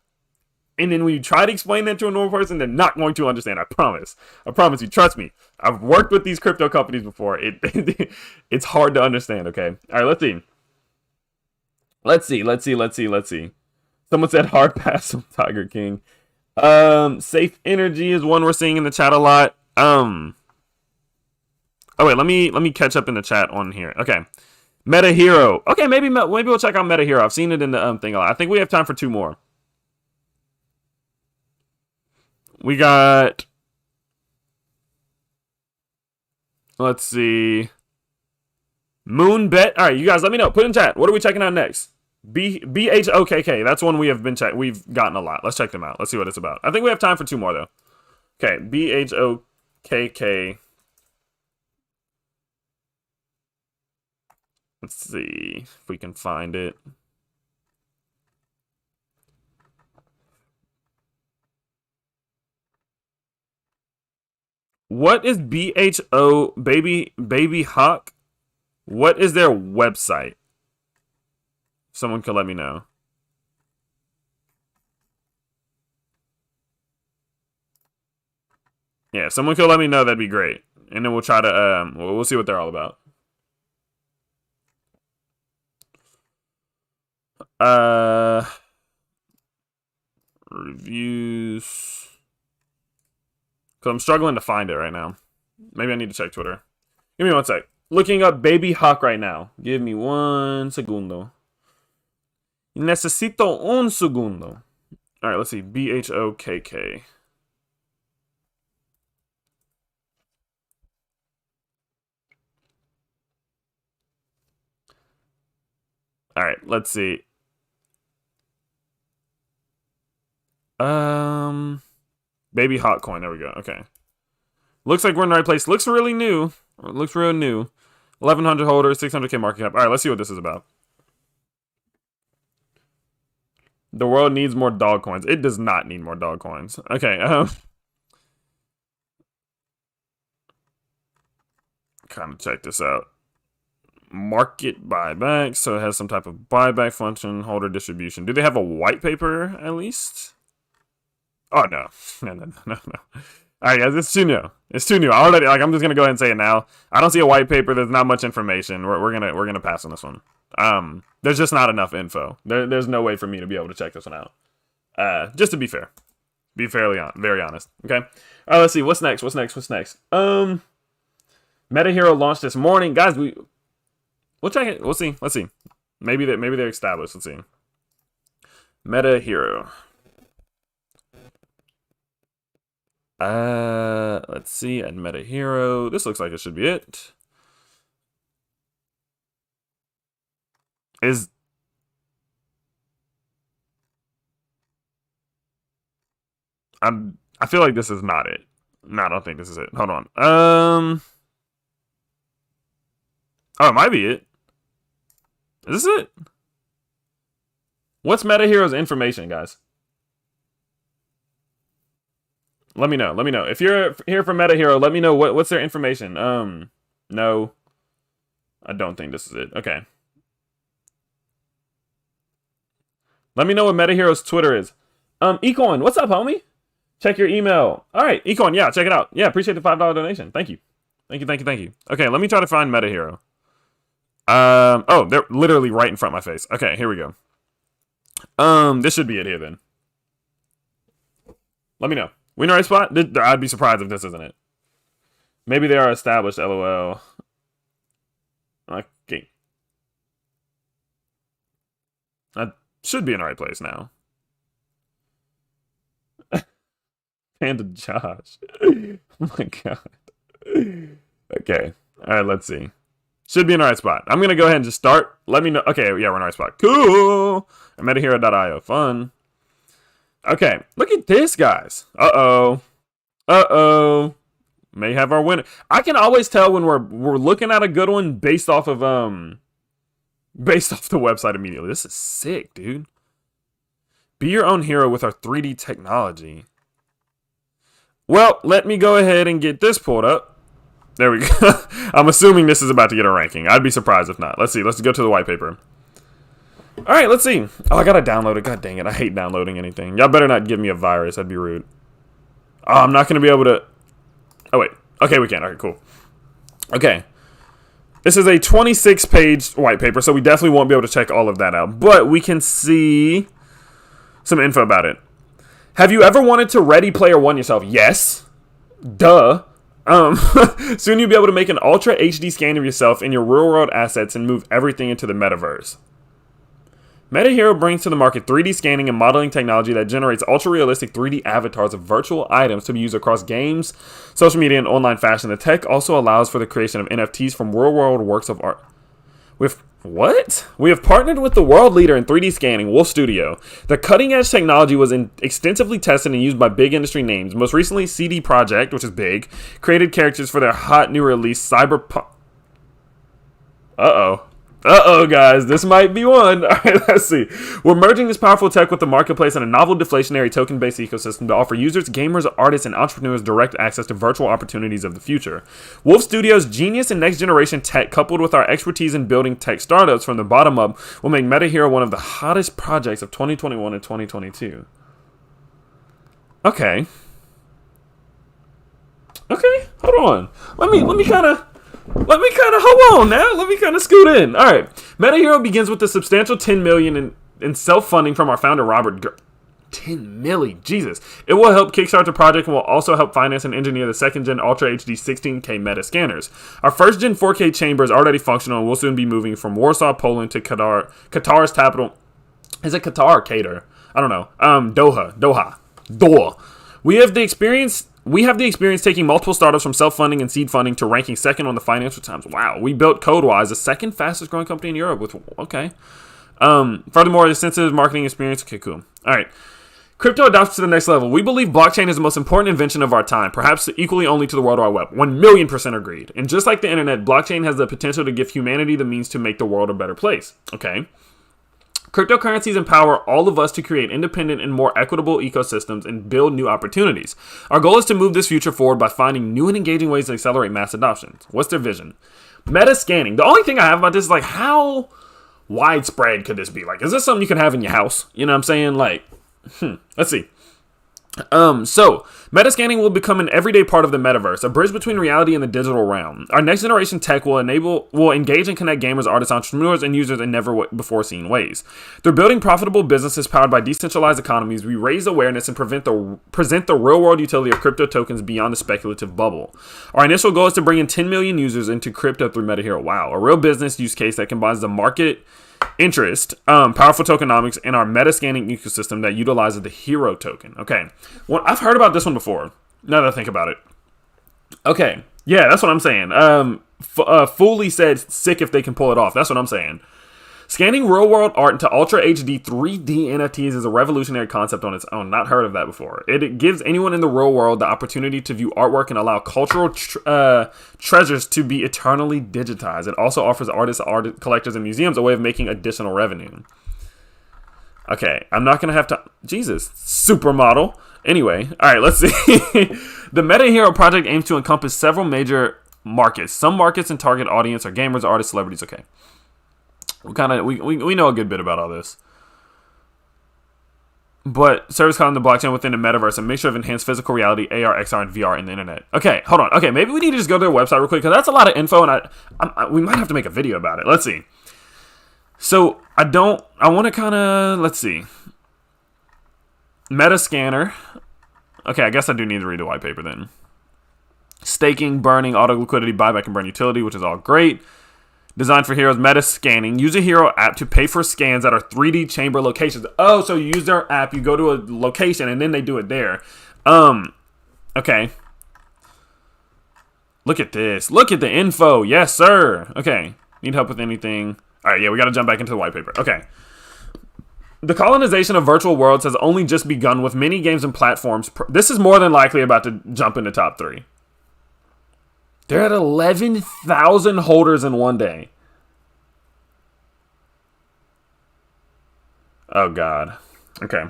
And then when you try to explain that to a normal person, they're not going to understand. I promise. I promise you. Trust me. I've worked with these crypto companies before. It's hard to understand, okay? All right, let's see. Someone said hard pass on Tiger King. Safe Energy is one we're seeing in the chat a lot. Oh wait, let me catch up in the chat on here. Okay. Meta Hero. Okay, maybe we'll check out Meta Hero. I've seen it in the thing a lot. I think we have time for 2 more. We got, let's see, Moonbet. All right, you guys, let me know. Put in chat. What are we checking out next? BHOKK. That's one we've gotten a lot. Let's check them out. Let's see what it's about. I think we have time for 2 more though. Okay, BHOKK. Let's see if we can find it. What is BHO Baby Hawk? What is their website? Someone could let me know. Yeah, if someone could let me know, that'd be great. And then we'll try to we'll see what they're all about. Reviews. Cause I'm struggling to find it right now. Maybe I need to check Twitter. Give me one sec. Looking up Baby Hawk right now. Give me 1 segundo. Necesito un segundo. All right, let's see. BHOKK. All right, let's see. Baby Hot Coin. There we go. Okay. Looks like we're in the right place. Looks really new. Looks real new. 1,100 holders, 600K market cap. All right, let's see what this is about. The world needs more dog coins. It does not need more dog coins. Okay. Kind of check this out. Market buyback. So it has some type of buyback function, holder distribution. Do they have a white paper at least? Oh, no. No. All right, guys, it's too new. It's too new. I'm just gonna go ahead and say it now. I don't see a white paper. There's not much information. We're gonna pass on this one. There's just not enough info. There's no way for me to be able to check this one out. Just to be fair, very honest. Okay. All right, let's see. What's next? Meta Hero launched this morning, guys. We'll check it. We'll see. Let's see. Maybe they're established. Let's see. Meta Hero. Let's see, at Meta Hero. This looks like it should be it. I feel like this is not it. No, I don't think this is it. Hold on. Oh, it might be it. Is this it? What's Meta Hero's information, guys? Let me know. If you're here for Meta Hero, let me know what's their information. No. I don't think this is it. Okay. Let me know what Meta Hero's Twitter is. Econ, what's up, homie? Check your email. All right, Econ, yeah, check it out. Yeah, appreciate the $5 donation. Thank you. Okay, let me try to find Meta Hero. Oh, they're literally right in front of my face. Okay, here we go. This should be it here then. Let me know. We in the right spot? I'd be surprised if this isn't it. Maybe they are established, LOL. Okay. I should be in the right place now. Panda Josh. Oh my god. Okay. Alright, let's see. Should be in the right spot. I'm going to go ahead and just start. Let me know. Okay, yeah, we're in the right spot. Cool. MetaHero.io. Fun. Okay, look at this, guys. Uh-oh. May have our winner. I can always tell when we're looking at a good one based off the website immediately. This is sick, dude. Be your own hero with our 3D technology. Well, let me go ahead and get this pulled up. There we go. I'm assuming this is about to get a ranking. I'd be surprised if not. Let's see. Let's go to the white paper. All right, let's see. Oh, I gotta download it. God dang it. I hate downloading anything. Y'all better not give me a virus. That'd be rude. Oh, I'm not gonna be able to. Oh, wait. Okay, we can. Okay, cool. Okay. This is a 26-page white paper, so we definitely won't be able to check all of that out. But we can see some info about it. Have you ever wanted to Ready Player One yourself? Yes. Duh. Soon you'll be able to make an Ultra HD scan of yourself and your real-world assets and move everything into the metaverse. Meta Hero brings to the market 3D scanning and modeling technology that generates ultra-realistic 3D avatars of virtual items to be used across games, social media, and online fashion. The tech also allows for the creation of NFTs from real-world works of art. We have partnered with the world leader in 3D scanning, Wolf Studio. The cutting-edge technology was extensively tested and used by big industry names. Most recently, CD Projekt, which is big, created characters for their hot new release, Cyberpunk. Uh-oh. Uh-oh, guys, this might be one. All right, let's see. We're merging this powerful tech with the marketplace and a novel deflationary token-based ecosystem to offer users, gamers, artists, and entrepreneurs direct access to virtual opportunities of the future. Wolf Studios' genius and next-generation tech, coupled with our expertise in building tech startups from the bottom up, will make Meta Hero one of the hottest projects of 2021 and 2022. Okay, hold on. Let me kind of hold on now. Let me kind of scoot in. All right. Meta Hero begins with a substantial $10 million in self-funding from our founder Robert. 10 million, Jesus! It will help kickstart the project and will also help finance and engineer the second-gen Ultra HD 16K Meta scanners. Our first-gen 4K chamber is already functional and will soon be moving from Warsaw, Poland to Qatar's capital. Is it Qatar or Qatar? I don't know. Doha. We have the experience taking multiple startups from self-funding and seed funding to ranking second on the Financial Times. Wow. We built CodeWise, the second fastest growing company in Europe with, okay. Furthermore, the extensive marketing experience. Okay, cool. All right. Crypto adoption to the next level. We believe blockchain is the most important invention of our time, perhaps equally only to the World Wide Web. 1,000,000% agreed. And just like the internet, blockchain has the potential to give humanity the means to make the world a better place. Okay. Cryptocurrencies empower all of us to create independent and more equitable ecosystems and build new opportunities. Our goal is to move this future forward by finding new and engaging ways to accelerate mass adoption. What's their vision? Meta scanning. The only thing I have about this is like, how widespread could this be? Like, is this something you can have in your house? You know what I'm saying? Like, let's see. So meta scanning will become an everyday part of the metaverse, a bridge between reality and the digital realm. Our next generation tech will engage and connect gamers, artists, entrepreneurs, and users in never before seen ways. Through building profitable businesses powered by decentralized economies, we raise awareness and present the real world utility of crypto tokens beyond the speculative bubble. Our initial goal is to bring in 10 million users into crypto through Meta Hero. Wow, a real business use case that combines the market interest, powerful tokenomics, and our meta scanning ecosystem that utilizes the hero token. Okay, well, I've heard about this one before. Now that I think about it, okay, yeah, that's what I'm saying. Fully said, sick if they can pull it off. That's what I'm saying. Scanning real-world art into Ultra HD 3D NFTs is a revolutionary concept on its own. Not heard of that before. It gives anyone in the real world the opportunity to view artwork and allow cultural treasures to be eternally digitized. It also offers artists, art collectors, and museums a way of making additional revenue. Okay, I'm not going to have to... Jesus, supermodel. Anyway, all right, let's see. The Meta Hero project aims to encompass several major markets. Some markets and target audience are gamers, artists, celebrities. Okay. We know a good bit about all this. But service cloud in the blockchain within the metaverse, a mixture of enhanced physical reality, AR, XR, and VR in the internet. Okay, hold on. Okay, maybe we need to just go to their website real quick, because that's a lot of info, and we might have to make a video about it. Let's see. So, I want to kind of, let's see. Meta scanner. Okay, I guess I do need to read the white paper then. Staking, burning, auto liquidity, buyback, and burn utility, which is all great. Designed for heroes, meta scanning. Use a hero app to pay for scans at our 3D chamber locations. Oh, so you use their app, you go to a location, and then they do it there. Okay. Look at this. Look at the info. Yes, sir. Okay. Need help with anything? All right, yeah, we got to jump back into the white paper. Okay. The colonization of virtual worlds has only just begun with many games and platforms. This is more than likely about to jump into top 3. They're at 11,000 holders in one day. Oh, God. Okay.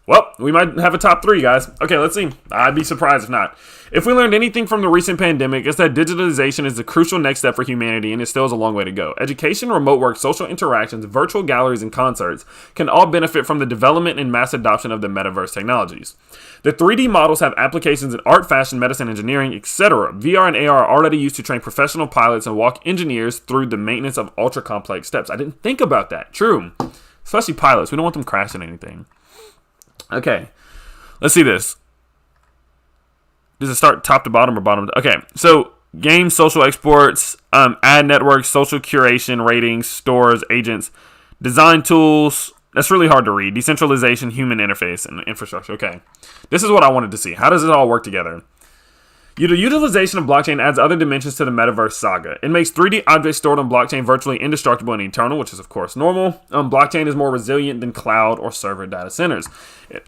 Well, we might have a top 3, guys. Okay, let's see. I'd be surprised if not. If we learned anything from the recent pandemic, it's that digitalization is the crucial next step for humanity, and it still has a long way to go. Education, remote work, social interactions, virtual galleries, and concerts can all benefit from the development and mass adoption of the metaverse technologies. The 3D models have applications in art, fashion, medicine, engineering, etc. VR and AR are already used to train professional pilots and walk engineers through the maintenance of ultra-complex steps. I didn't think about that. True. Especially pilots. We don't want them crashing anything. Okay, let's see this. Does it start top to bottom or bottom to... Okay, so games, social exports, ad networks, social curation, ratings, stores, agents, design tools. That's really hard to read. Decentralization, human interface, and infrastructure. Okay, this is what I wanted to see. How does it all work together? The utilization of blockchain adds other dimensions to the metaverse saga. It makes 3D objects stored on blockchain virtually indestructible and eternal, which is of course normal. Blockchain is more resilient than cloud or server data centers.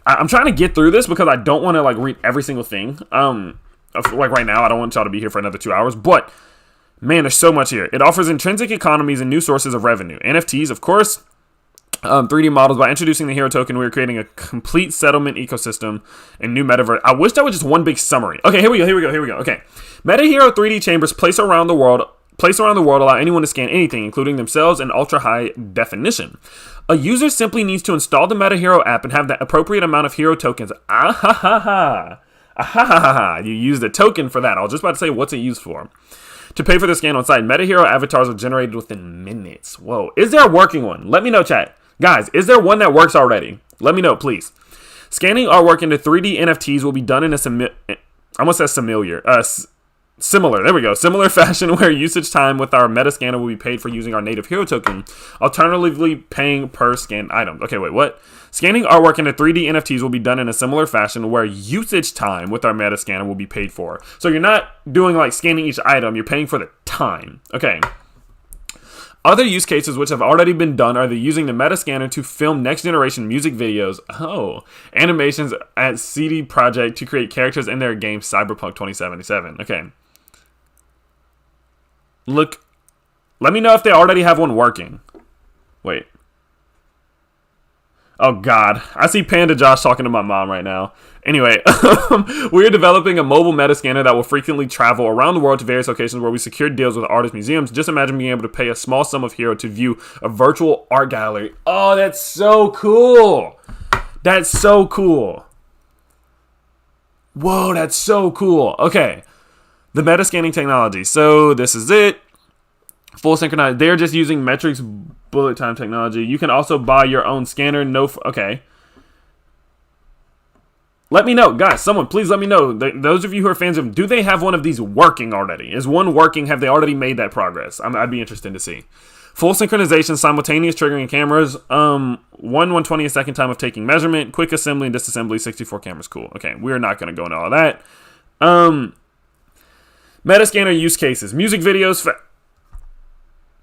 I'm trying to get through this because I don't want to read every single thing. Like right now, I don't want y'all to be here for another 2 hours. But Man, there's so much here. It offers intrinsic economies and new sources of revenue. NFTs, of course. 3D models. By introducing the hero token, we're creating a complete settlement ecosystem and new metaverse. I wish that was just one big summary. Okay, here we go. Okay. Meta Hero 3D chambers placed around the world allow anyone to scan anything, including themselves, in ultra high definition. A user simply needs to install the Meta Hero app and have the appropriate amount of hero tokens. You use the token for that. I was just about to say, what's it used for? To pay for the scan on site. Meta Hero avatars are generated within minutes. Whoa. Is there a working one? Let me know, chat. Guys, is there one that works already? Let me know, please. Scanning artwork into 3D NFTs will be done in a similar fashion where usage time with our meta scanner will be paid for using our native hero token, alternatively paying per scanned item. Okay, wait, what? Scanning artwork into 3D NFTs will be done in a similar fashion where usage time with our meta scanner will be paid for. So you're not doing like scanning each item, you're paying for the time. Okay. Other use cases which have already been done are using the meta scanner to film next generation music videos. Oh, animations at CD Projekt to create characters in their game Cyberpunk 2077. Okay. Look, let me know if they already have one working. Wait. Oh God, I see Panda Josh talking to my mom right now. Anyway, we are developing a mobile meta scanner that will frequently travel around the world to various locations where we secured deals with artist museums. Just imagine being able to pay a small sum of hero to view a virtual art gallery. Oh, that's so cool. That's so cool. Whoa, that's so cool. Okay, the meta scanning technology. So this is it. Full synchronized. They're just using metrics bullet time technology. You can also buy your own scanner. Okay. Let me know, guys. Someone, please let me know. Those of you who are fans of, do they have one of these working already? Is one working? Have they already made that progress? I'd be interested to see. Full synchronization, simultaneous triggering cameras. 1/120th second time of taking measurement. Quick assembly and disassembly. 64 cameras. Cool. Okay, we're not going to go into all of that. Meta scanner use cases. Music videos.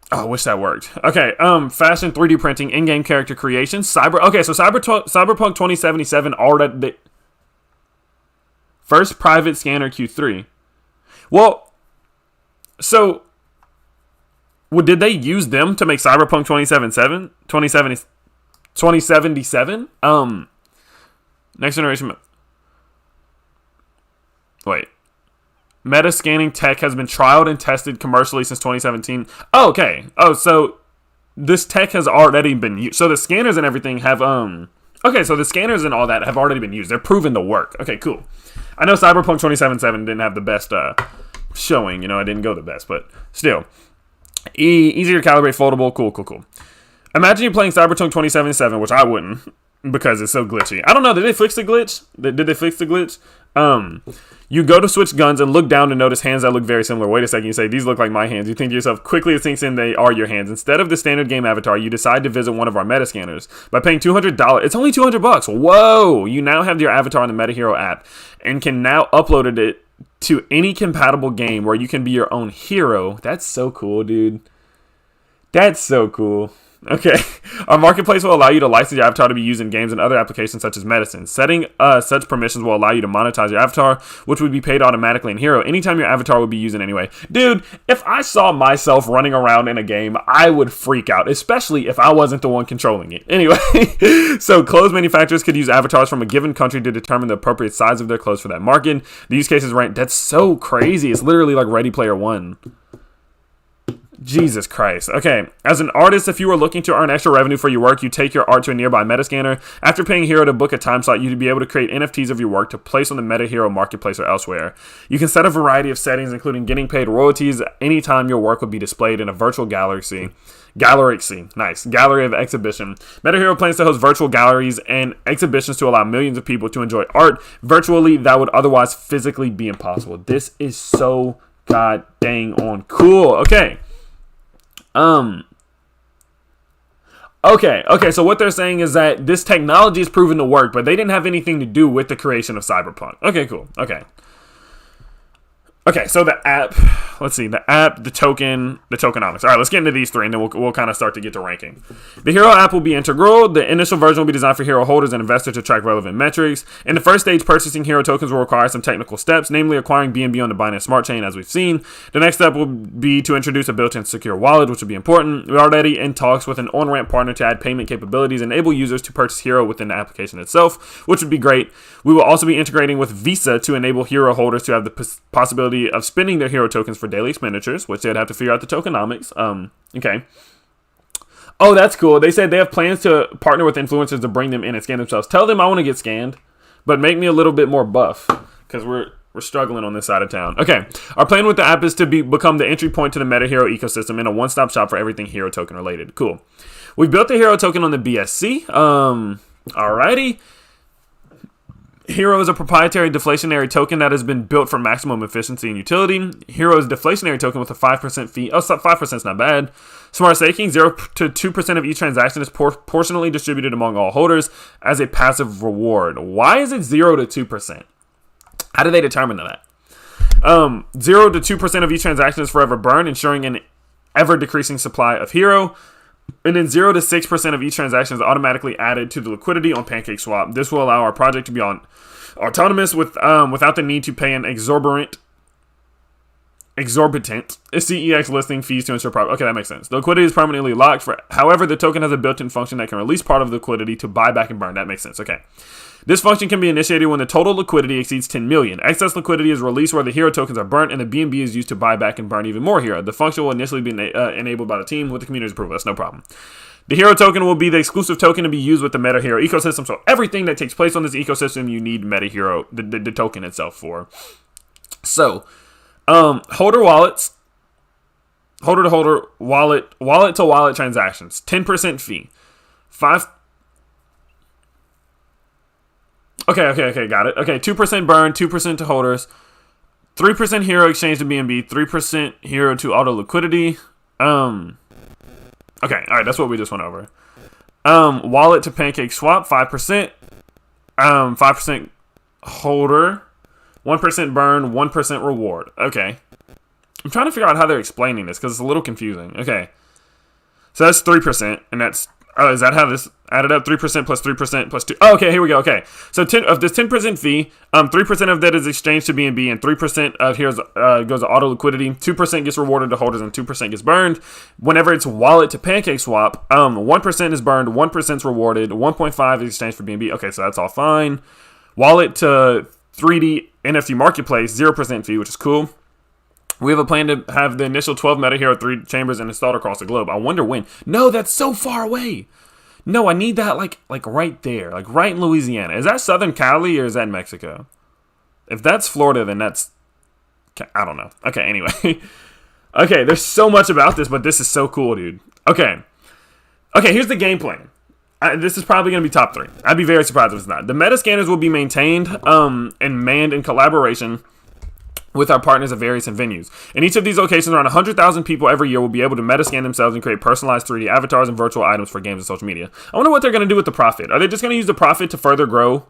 Oh, I wish that worked. Okay, fashion, 3D printing, in-game character creation, Cyberpunk 2077 already. First private scanner Q3. Well, so did they use them to make Cyberpunk 2077? Next generation. Wait. Meta scanning tech has been trialed and tested commercially since 2017. Oh, okay. Oh, so this tech has already been used. So the scanners and everything have okay, so the scanners and all that have already been used. They're proven to work. Okay, cool. I know Cyberpunk 2077 didn't have the best showing. You know, it didn't go the best, but still. Easier to calibrate, foldable. Cool. Imagine you're playing Cyberpunk 2077, which I wouldn't because it's so glitchy. I don't know. Did they fix the glitch? Did they fix the glitch? You go to switch guns and look down to notice hands that look very similar. Wait a second, you say, these look like my hands. You think to yourself, quickly it sinks in they are your hands. Instead of the standard game avatar, you decide to visit one of our meta scanners. By paying $200, it's only $200. Whoa! You now have your avatar in the Meta Hero app and can now upload it to any compatible game where you can be your own hero. That's so cool, dude. That's so cool. Okay, our marketplace will allow you to license your avatar to be used in games and other applications such as medicine. Setting such permissions will allow you to monetize your avatar, which would be paid automatically in Hero anytime your avatar would be used in any way. Dude, if I saw myself running around in a game, I would freak out, especially if I wasn't the one controlling it. Anyway, so clothes manufacturers could use avatars from a given country to determine the appropriate size of their clothes for that market. The use cases rank. That's so crazy. It's literally like Ready Player One. Jesus Christ. Okay, as an artist, if you are looking to earn extra revenue for your work, you take your art to a nearby meta scanner. After paying Hero to book a time slot, you'd be able to create NFTs of your work to place on the Meta Hero marketplace or elsewhere. You can set a variety of settings, including getting paid royalties anytime your work would be displayed in a virtual gallery of exhibition. Meta Hero plans to host virtual galleries and exhibitions to allow millions of people to enjoy art virtually that would otherwise physically be impossible. This is so god dang on cool. Okay, so what they're saying is that this technology is proven to work, but they didn't have anything to do with the creation of Cyberpunk. Okay, cool. Okay. Okay, so the app, let's see, the app, the token, the tokenomics. All right, let's get into these three, and then we'll kind of start to get to ranking. The hero app will be integral. The initial version will be designed for hero holders and investors to track relevant metrics. In the first stage, purchasing hero tokens will require some technical steps, namely acquiring BNB on the Binance Smart Chain, as we've seen. The next step will be to introduce a built-in secure wallet, which will be important. We're already in talks with an on-ramp partner to add payment capabilities, enable users to purchase hero within the application itself, which would be great. We will also be integrating with Visa to enable hero holders to have the possibility of spending their hero tokens for daily expenditures, which they'd have to figure out the tokenomics. Okay. Oh, that's cool. They said they have plans to partner with influencers to bring them in and scan themselves. Tell them I want to get scanned, but make me a little bit more buff, because we're struggling on this side of town. Okay. Our plan with the app is to become the entry point to the meta hero ecosystem and a one-stop shop for everything hero token related. Cool. We built the hero token on the BSC. Alrighty. Hero is a proprietary deflationary token that has been built for maximum efficiency and utility. Hero is a deflationary token with a 5% fee. Oh, 5% is not bad. Smart staking, 0 to 2% of each transaction is proportionally distributed among all holders as a passive reward. Why is it 0 to 2%? How do they determine that? 0 to 2% of each transaction is forever burned, ensuring an ever-decreasing supply of hero. And then 0 to 6% of each transaction is automatically added to the liquidity on PancakeSwap. This will allow our project to be autonomous without the need to pay an exorbitant CEX listing fees to ensure Okay, that makes sense. The liquidity is permanently locked. However, the token has a built-in function that can release part of the liquidity to buy back and burn. That makes sense. Okay. This function can be initiated when the total liquidity exceeds 10 million. Excess liquidity is released where the hero tokens are burnt, and the BNB is used to buy back and burn even more hero. The function will initially be enabled by the team with the community's approval. That's no problem. The hero token will be the exclusive token to be used with the meta hero ecosystem. So everything that takes place on this ecosystem, you need meta hero, the token itself for. So, holder wallets, holder to holder, wallet to wallet transactions, 10% fee, 5. Okay, got it. Okay, 2% burn, 2% to holders, 3% hero exchange to BNB, 3% hero to auto liquidity. Okay, all right, that's what we just went over. Wallet to PancakeSwap, 5%, 5% holder, 1% burn, 1% reward. Okay, I'm trying to figure out how they're explaining this because it's a little confusing. Okay, so that's 3%, and that's. Oh, is that how this added up? 3% plus 3% plus 2. Oh, okay, here we go. Okay. So of this 10% fee, 3% of that is exchanged to BNB, and 3% of here goes to auto liquidity. 2% gets rewarded to holders, and 2% gets burned. Whenever it's wallet to PancakeSwap, 1% is burned, 1% is rewarded, 1.5 is exchanged for BNB. Okay, so that's all fine. Wallet to 3D NFT Marketplace, 0% fee, which is cool. We have a plan to have the initial 12 Meta Hero 3 chambers installed across the globe. I wonder when. No, that's so far away. No, I need that like right there, like right in Louisiana. Is that Southern Cali or is that Mexico? If that's Florida, then that's, I don't know. Okay, anyway. Okay, there's so much about this, but this is so cool, dude. Okay, here's the game plan. This is probably going to be top 3. I'd be very surprised if it's not. The meta scanners will be maintained and manned in collaboration with our partners at various venues. In each of these locations, around 100,000 people every year will be able to meta-scan themselves and create personalized 3D avatars and virtual items for games and social media. I wonder what they're going to do with the profit. Are they just going to use the profit to further grow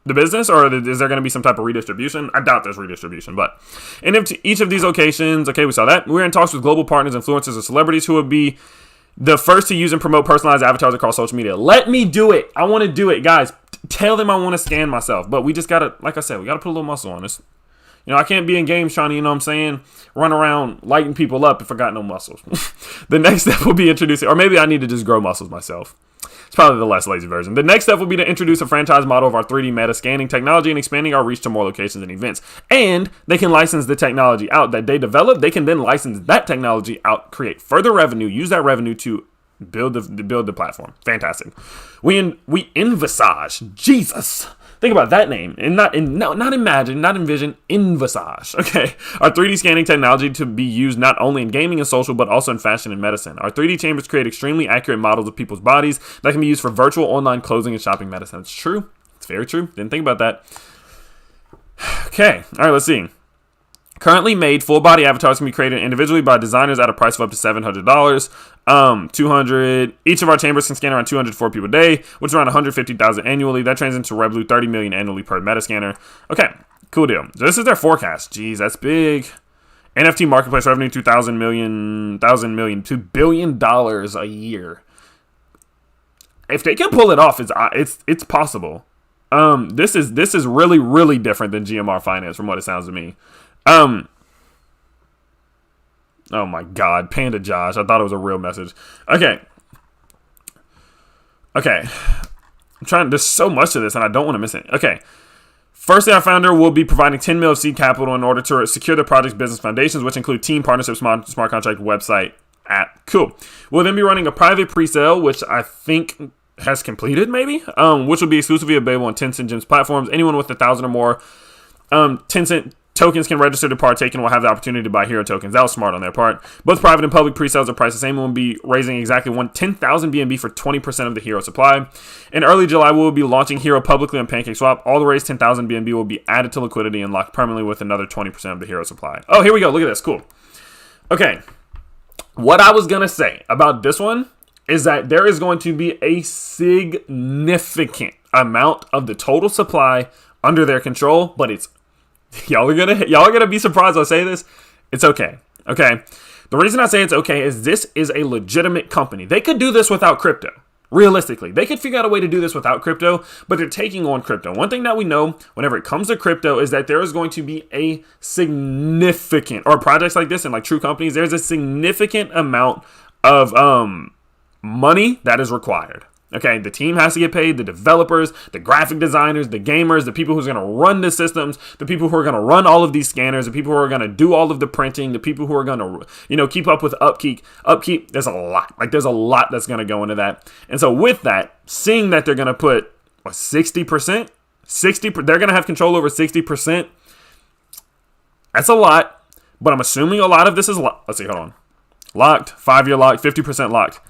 the business, or is there going to be some type of redistribution? I doubt there's redistribution, but in each of these locations, okay, we saw that. We're in talks with global partners, influencers, and celebrities who would be the first to use and promote personalized avatars across social media. Let me do it. I want to do it, guys. Tell them I want to scan myself, but we just got to, like I said, we got to put a little muscle on this. You know, I can't be in games trying to, you know what I'm saying, run around lighting people up if I got no muscles. The next step will be introducing, or maybe I need to just grow muscles myself. It's probably the less lazy version. The next step will be to introduce a franchise model of our 3D meta scanning technology and expanding our reach to more locations and events. And they can license the technology out that they develop. They can then license that technology out, create further revenue, use that revenue to build the platform. Fantastic. We envisage, Jesus. Think about that name, and not imagine, not envision, envisage. Okay, our 3D scanning technology to be used not only in gaming and social, but also in fashion and medicine. Our 3D chambers create extremely accurate models of people's bodies that can be used for virtual online clothing and shopping medicine. It's true. It's very true. Didn't think about that. Okay, all right, let's see. Currently made full body avatars can be created individually by designers at a price of up to $700. 200. Each of our chambers can scan around 204 people a day, which is around 150,000 annually. That translates into revenue 30 million annually per meta scanner. Okay, Cool deal. So this is their forecast. Jeez, that's big. NFT marketplace revenue, $2 billion a year. If they can pull it off, it's possible. This is really, really different than GMR Finance from what it sounds to me. Oh my God, Panda Josh. I thought it was a real message. Okay. There's so much to this and I don't want to miss it. Okay. Firstly, our founder will be providing 10 mil of seed capital in order to secure the project's business foundations, which include team, partnerships, smart contract, website, app. Cool. We'll then be running a private pre-sale, which I think has completed, maybe, which will be exclusively available on Tencent Gems platforms. Anyone with 1,000 or more Tencent tokens can register to partake and will have the opportunity to buy hero tokens. That was smart on their part. Both private and public pre-sales are priced the same. We'll be raising exactly 10,000 BNB for 20% of the hero supply. In early July, we will be launching hero publicly on PancakeSwap. All the raised 10,000 BNB will be added to liquidity and locked permanently with another 20% of the hero supply. Oh, here we go. Look at this. Cool. Okay. What I was going to say about this one is that there is going to be a significant amount of the total supply under their control, but it's y'all are gonna be surprised I say this. It's okay. Okay. The reason I say it's okay is this is a legitimate company. They could do this without crypto. Realistically, they could figure out a way to do this without crypto, but they're taking on crypto. One thing that we know whenever it comes to crypto is that there is going to be a significant, or projects like this and like true companies, there's a significant amount of money that is required. Okay, the team has to get paid, the developers, the graphic designers, the gamers, the people who's going to run the systems, the people who are going to run all of these scanners, the people who are going to do all of the printing, the people who are going to, keep up with upkeep. There's a lot. There's a lot that's going to go into that. And so with that, seeing that they're going to put 60%, they're going to have control over 60%. That's a lot, but I'm assuming a lot of this is, let's see, hold on. Locked, 5-year locked, 50% locked.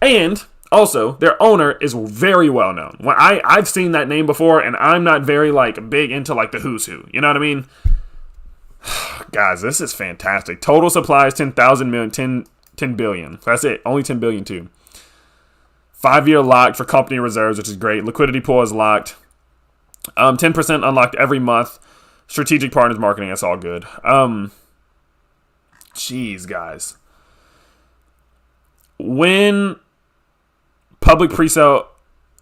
And also, their owner is very well known. I've seen that name before, and I'm not very big into the who's who. You know what I mean? Guys, this is fantastic. Total supply is 10,000 million, 10 billion. That's it. Only 10 billion too. 5-year locked for company reserves, which is great. Liquidity pool is locked. 10% unlocked every month. Strategic partners marketing. That's all good. Jeez, guys. When public pre-sale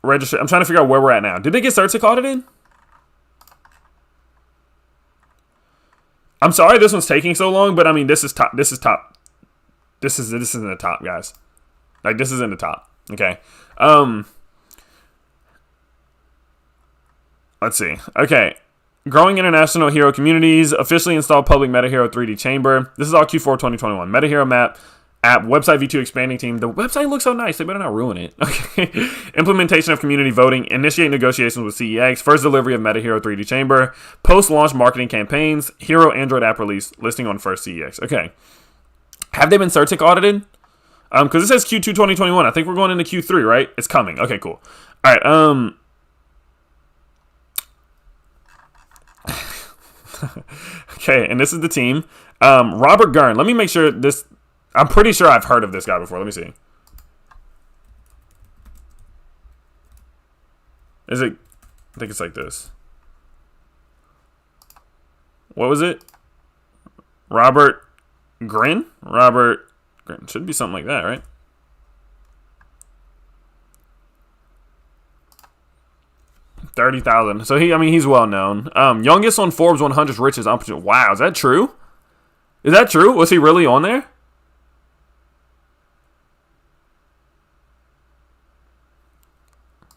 register, I'm trying to figure out where we're at now. Did they get Certic audited? I'm sorry this one's taking so long, but I mean this is top. This is in the top, guys. This is in the top. Okay. Let's see. Okay. Growing international hero communities. Officially installed public Meta Hero 3D chamber. This is all Q4 2021. Meta Hero map. App, website V2 expanding team. The website looks so nice. They better not ruin it. Okay. Implementation of community voting. Initiate negotiations with CEX. First delivery of Meta Hero 3D Chamber. Post-launch marketing campaigns. Hero Android app release. Listing on first CEX. Okay. Have they been Certic audited? Because it says Q2 2021. I think we're going into Q3, right? It's coming. Okay, cool. All right. Okay, and this is the team. Robert Gurn. Let me make sure this... I'm pretty sure I've heard of this guy before. Let me see. Is it... I think it's like this. What was it? Robert Grin? Robert Grin. Should be something like that, right? $30,000. So he's well known. Youngest on Forbes 100's richest entrepreneur. Wow, is that true? Is that true? Was he really on there?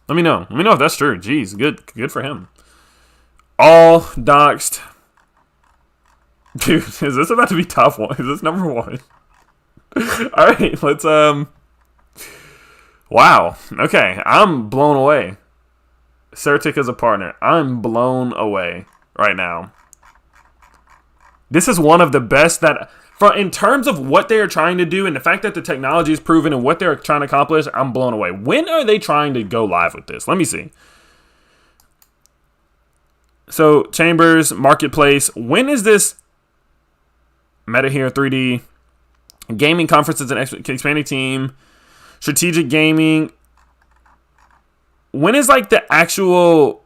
Let me know. Let me know if that's true. Jeez, good for him. All doxed. Dude, is this about to be top one? Is this number one? All right, let's Wow. Okay, I'm blown away. Certic is a partner. I'm blown away right now. This is one of the best that, in terms of what they are trying to do and the fact that the technology is proven and what they're trying to accomplish, I'm blown away. When are they trying to go live with this? Let me see. So, Chambers, Marketplace. When is this? Meta Hero 3D. Gaming conferences and expanding team. Strategic gaming. When is the actual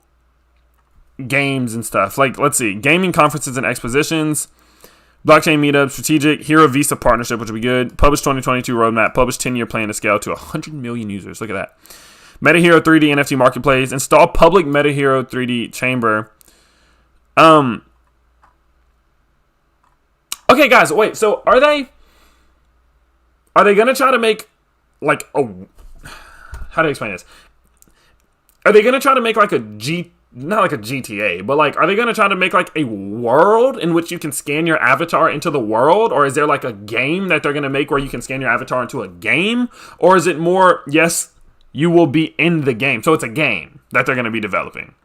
games and stuff. Like, let's see, gaming conferences and expositions, blockchain meetup, strategic, Hero Visa partnership, which would be good. Publish 2022 roadmap, publish 10-year plan to scale to 100 million users. Look at that. MetaHero 3D NFT marketplace, install public MetaHero 3D chamber. Okay, guys, wait. So are they gonna try to make like a? How do I explain this? Are they gonna try to make like not like a GTA, but like, are they gonna try to make like a world in which you can scan your avatar into the world, or is there like a game that they're gonna make where you can scan your avatar into a game, or is it more yes, you will be in the game? So it's a game that they're gonna be developing.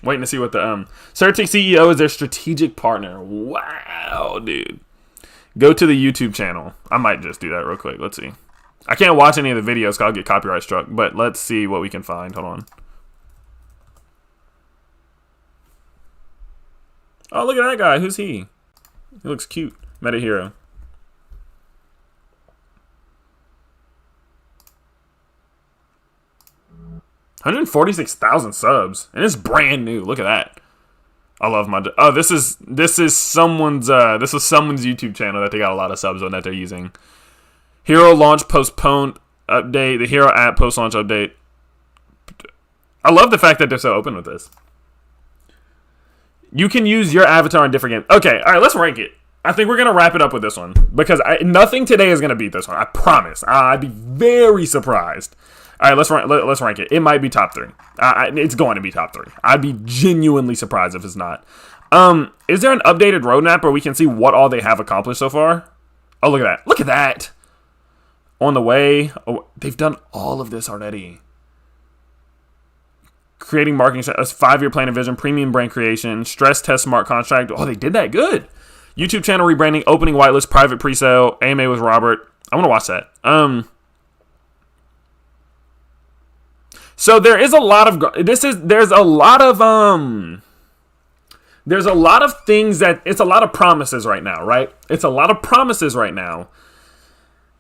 Waiting to see what the Certic CEO is their strategic partner. Wow, dude. Go to the YouTube channel. I might just do that real quick. Let's see. I can't watch any of the videos because I'll get copyright struck, but let's see what we can find. Hold on. Oh, look at that guy. Who's he? He looks cute. MetaHero. 146,000 subs, and it's brand new. Look at that. I love my. Oh, this is someone's YouTube channel that they got a lot of subs on that they're using. Hero launch postponed update. The Hero app post launch update. I love the fact that they're so open with this. You can use your avatar in different games. Okay, all right, let's rank it. I think we're gonna wrap it up with this one because nothing today is gonna beat this one. I promise. I'd be very surprised. All right, let's rank it. It might be top 3. It's going to be top 3. I'd be genuinely surprised if it's not. Is there an updated roadmap where we can see what all they have accomplished so far? Oh, look at that. Look at that. On the way. Oh, they've done all of this already. Creating marketing, a 5-year plan of vision, premium brand creation, stress test smart contract. Oh, they did that good. YouTube channel rebranding, opening whitelist, private presale, AMA with Robert. I want to watch that. So there is a lot of there's a lot of things that it's a lot of promises right now, right? It's a lot of promises right now.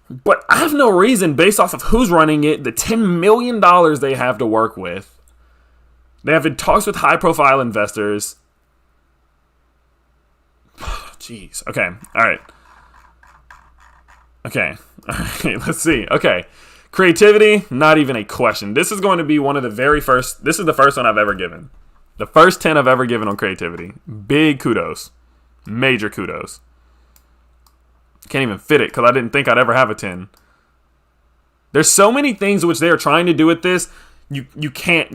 But I have no reason based off of who's running it, the $10 million they have to work with. They have been talks with high profile investors. Jeez. Okay. All right. Okay. All right. Let's see. Okay. Creativity, not even a question. This is going to be one of the very first. This is the first one I've ever given. The first 10 I've ever given on creativity. Big kudos. Major kudos. Can't even fit it because I didn't think I'd ever have a 10. There's so many things which they are trying to do with this. You can't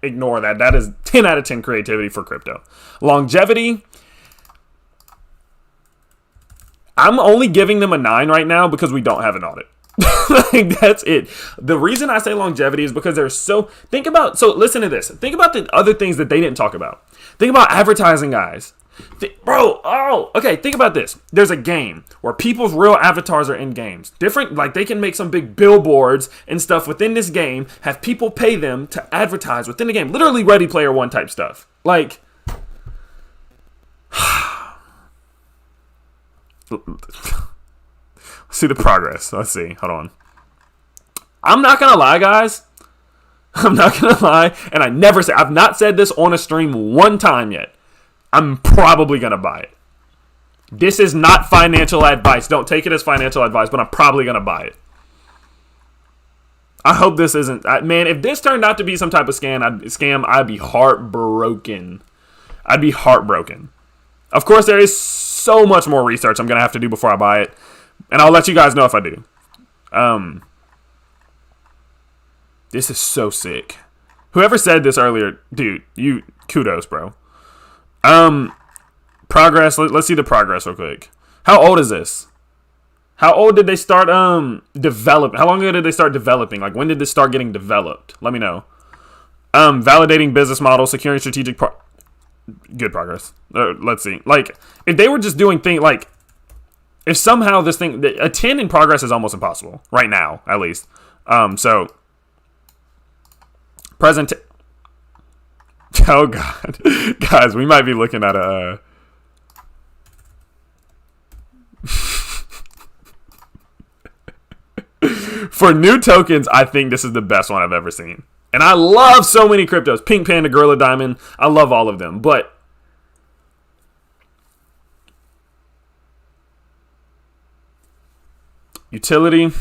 ignore that. That is 10 out of 10 creativity for crypto. Longevity. I'm only giving them a 9 right now because we don't have an audit. Like, that's it. The reason I say longevity is because there's so listen to this. Think about the other things that they didn't talk about. Think about advertising, guys. Think about this. There's a game where people's real avatars are in games. Different, like they can make some big billboards and stuff within this game, have people pay them to advertise within the game. Literally Ready Player One type stuff. Like, see the progress. Let's see. Hold on. I'm not gonna lie, guys. I'm not gonna lie, and I've not said this on a stream one time yet. I'm probably gonna buy it. This is not financial advice. Don't take it as financial advice, but I'm probably gonna buy it. I hope this isn't. Man, if this turned out to be some type of scam, I'd be heartbroken. I'd be heartbroken. Of course, there is so much more research I'm gonna have to do before I buy it, and I'll let you guys know if I do. This is so sick. Whoever said this earlier, dude, you kudos, bro. Progress. Let's see the progress real quick. How old is this? How old did they start develop? How long ago did they start developing? Like, when did this start getting developed? Let me know. Validating business model, securing strategic good progress. Let's see. Like, if they were just doing things like, if somehow this thing, a 10 in progress is almost impossible right now, at least. So present. Oh God, guys, we might be looking at a. For new tokens, I think this is the best one I've ever seen. And I love so many cryptos. Pink Panda, Gorilla Diamond. I love all of them. But utility.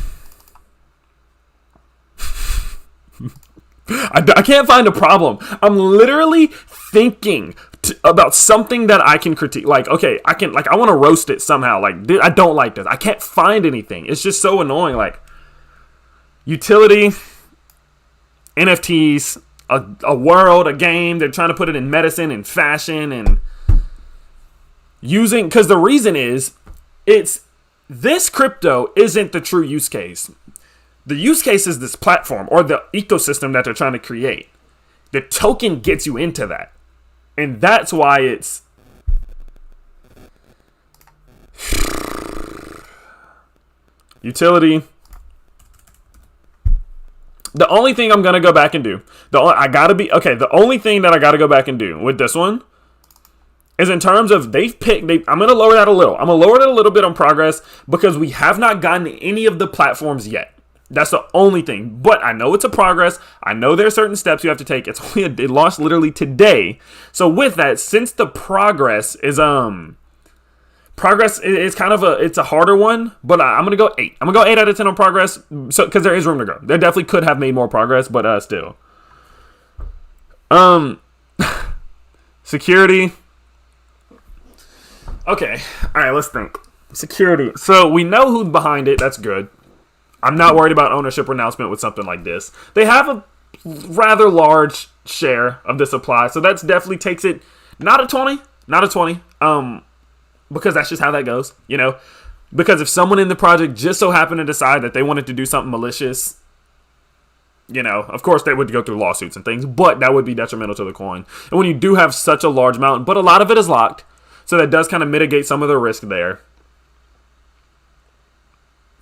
I can't find a problem. I'm literally thinking about something that I can critique. Like, okay, I want to roast it somehow. Like, dude, I don't like this. I can't find anything. It's just so annoying. Like, utility, NFTs, a world, a game. They're trying to put it in medicine and fashion and using, because the reason is, this crypto isn't the true use case. The use case is this platform or the ecosystem that they're trying to create. The token gets you into that. And that's why it's utility. The only thing I'm going to go back and do, the only thing that I got to go back and do with this one is in terms of I'm going to lower that a little. I'm going to lower it a little bit on progress because we have not gotten any of the platforms yet. That's the only thing. But I know it's a progress. I know there are certain steps you have to take. It launched literally today. So with that, since the progress is kind of it's a harder one, but I'm gonna go 8. I'm gonna go 8 out of 10 on progress. So because there is room to go. There definitely could have made more progress, but still. Security. Okay. All right. Let's think. Security. So we know who's behind it. That's good. I'm not worried about ownership renouncement with something like this. They have a rather large share of the supply, so that definitely takes it not a 20, because that's just how that goes, you know. Because if someone in the project just so happened to decide that they wanted to do something malicious, you know, of course they would go through lawsuits and things, but that would be detrimental to the coin. And when you do have such a large amount, but a lot of it is locked, so that does kind of mitigate some of the risk there.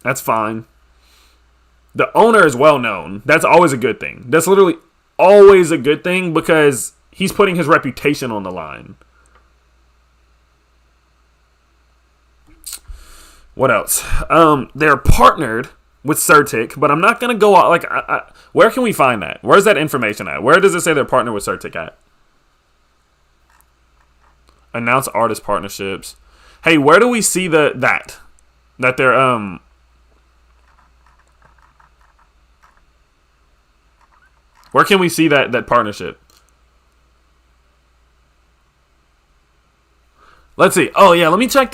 That's fine. The owner is well known. That's always a good thing. That's literally always a good thing because he's putting his reputation on the line. What else? They're partnered with Certic, but I'm not going to go out. Like, where can we find that? Where's that information at? Where does it say they're partnered with Certic at? Announce artist partnerships. Hey, where do we see that they're where can we see that partnership? Let's see. Oh yeah, let me check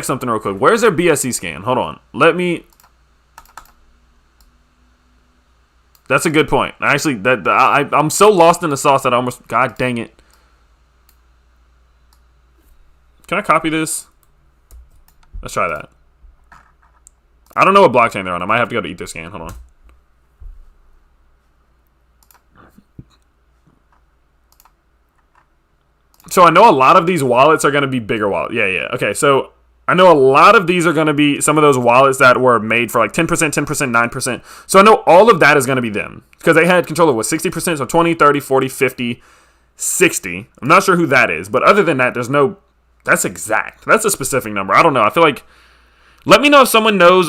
something real quick. Where's their BSC scan? Hold on. That's a good point. Actually, I'm so lost in the sauce that I almost, god dang it. Can I copy this? Let's try that. I don't know what blockchain they're on. I might have to go to Etherscan. Hold on. So I know a lot of these wallets are going to be bigger wallets. Yeah. Okay, so I know a lot of these are going to be some of those wallets that were made for like 10%, 10%, 9%. So I know all of that is going to be them because they had control of 60%, so 20, 30, 40, 50, 60. I'm not sure who that is, but other than that, that's exact. That's a specific number. I don't know. I feel like, let me know if someone knows.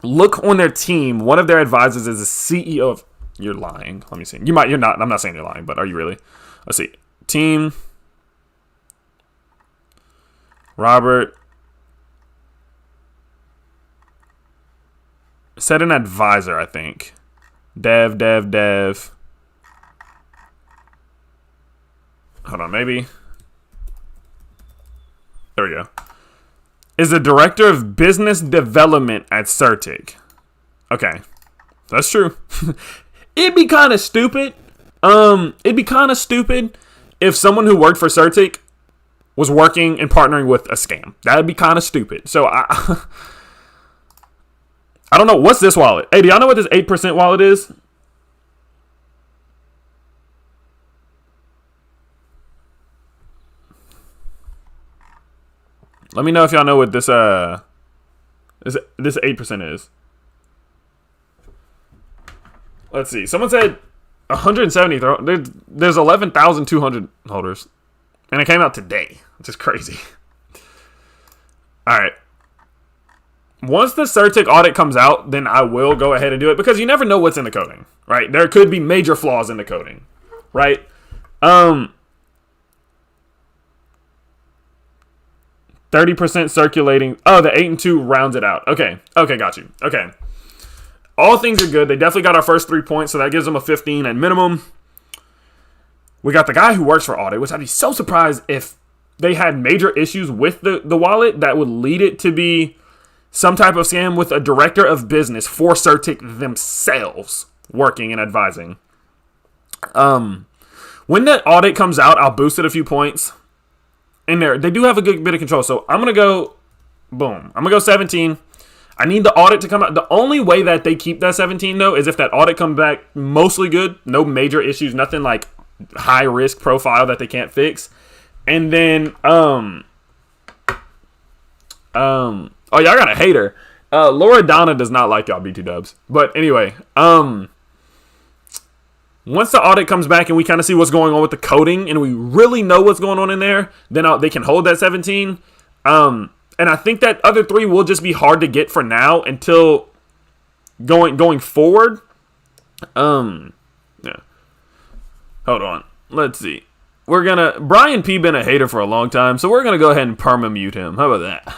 Look on their team. One of their advisors is the CEO of. You're lying. Let me see. You're not. I'm not saying you're lying, but are you really? Let's see. Team. Robert. Set an advisor, I think. Dev. Hold on, maybe. There we go. Is the director of business development at Certic. Okay. That's true. It'd be kind of stupid. If someone who worked for Certic was working and partnering with a scam. That'd be kind of stupid. So I don't know. What's this wallet? Hey, do y'all know what this 8% wallet is? Let me know if y'all know what this 8% is. Let's see. Someone said 170. There's 11,200 holders. And it came out today, which is crazy. All right. once the Certic audit comes out, then I will go ahead and do it because you never know what's in the coding, right? There could be major flaws in the coding, right? 30% circulating. Oh, the 8 and 2 rounds it out. Okay, got you. Okay, all things are good. They definitely got our first 3 points, so that gives them a 15 at minimum. We got the guy who works for audit, which I'd be so surprised if they had major issues with the wallet that would lead it to be some type of scam with a director of business for Certic themselves working and advising. When that audit comes out, I'll boost it a few points. And they do have a good bit of control. So I'm going to go, boom. I'm going to go 17. I need the audit to come out. The only way that they keep that 17, though, is if that audit comes back mostly good. No major issues. Nothing like high risk profile that they can't fix. And then, oh, y'all got a hater. Laura Donna does not like y'all, BT dubs. But anyway, once the audit comes back and we kind of see what's going on with the coding and we really know what's going on in there, then they can hold that 17. And I think that other 3 will just be hard to get for now until going forward. Yeah. Hold on. Let's see. Brian P been a hater for a long time, so we're gonna go ahead and perma-mute him. How about that?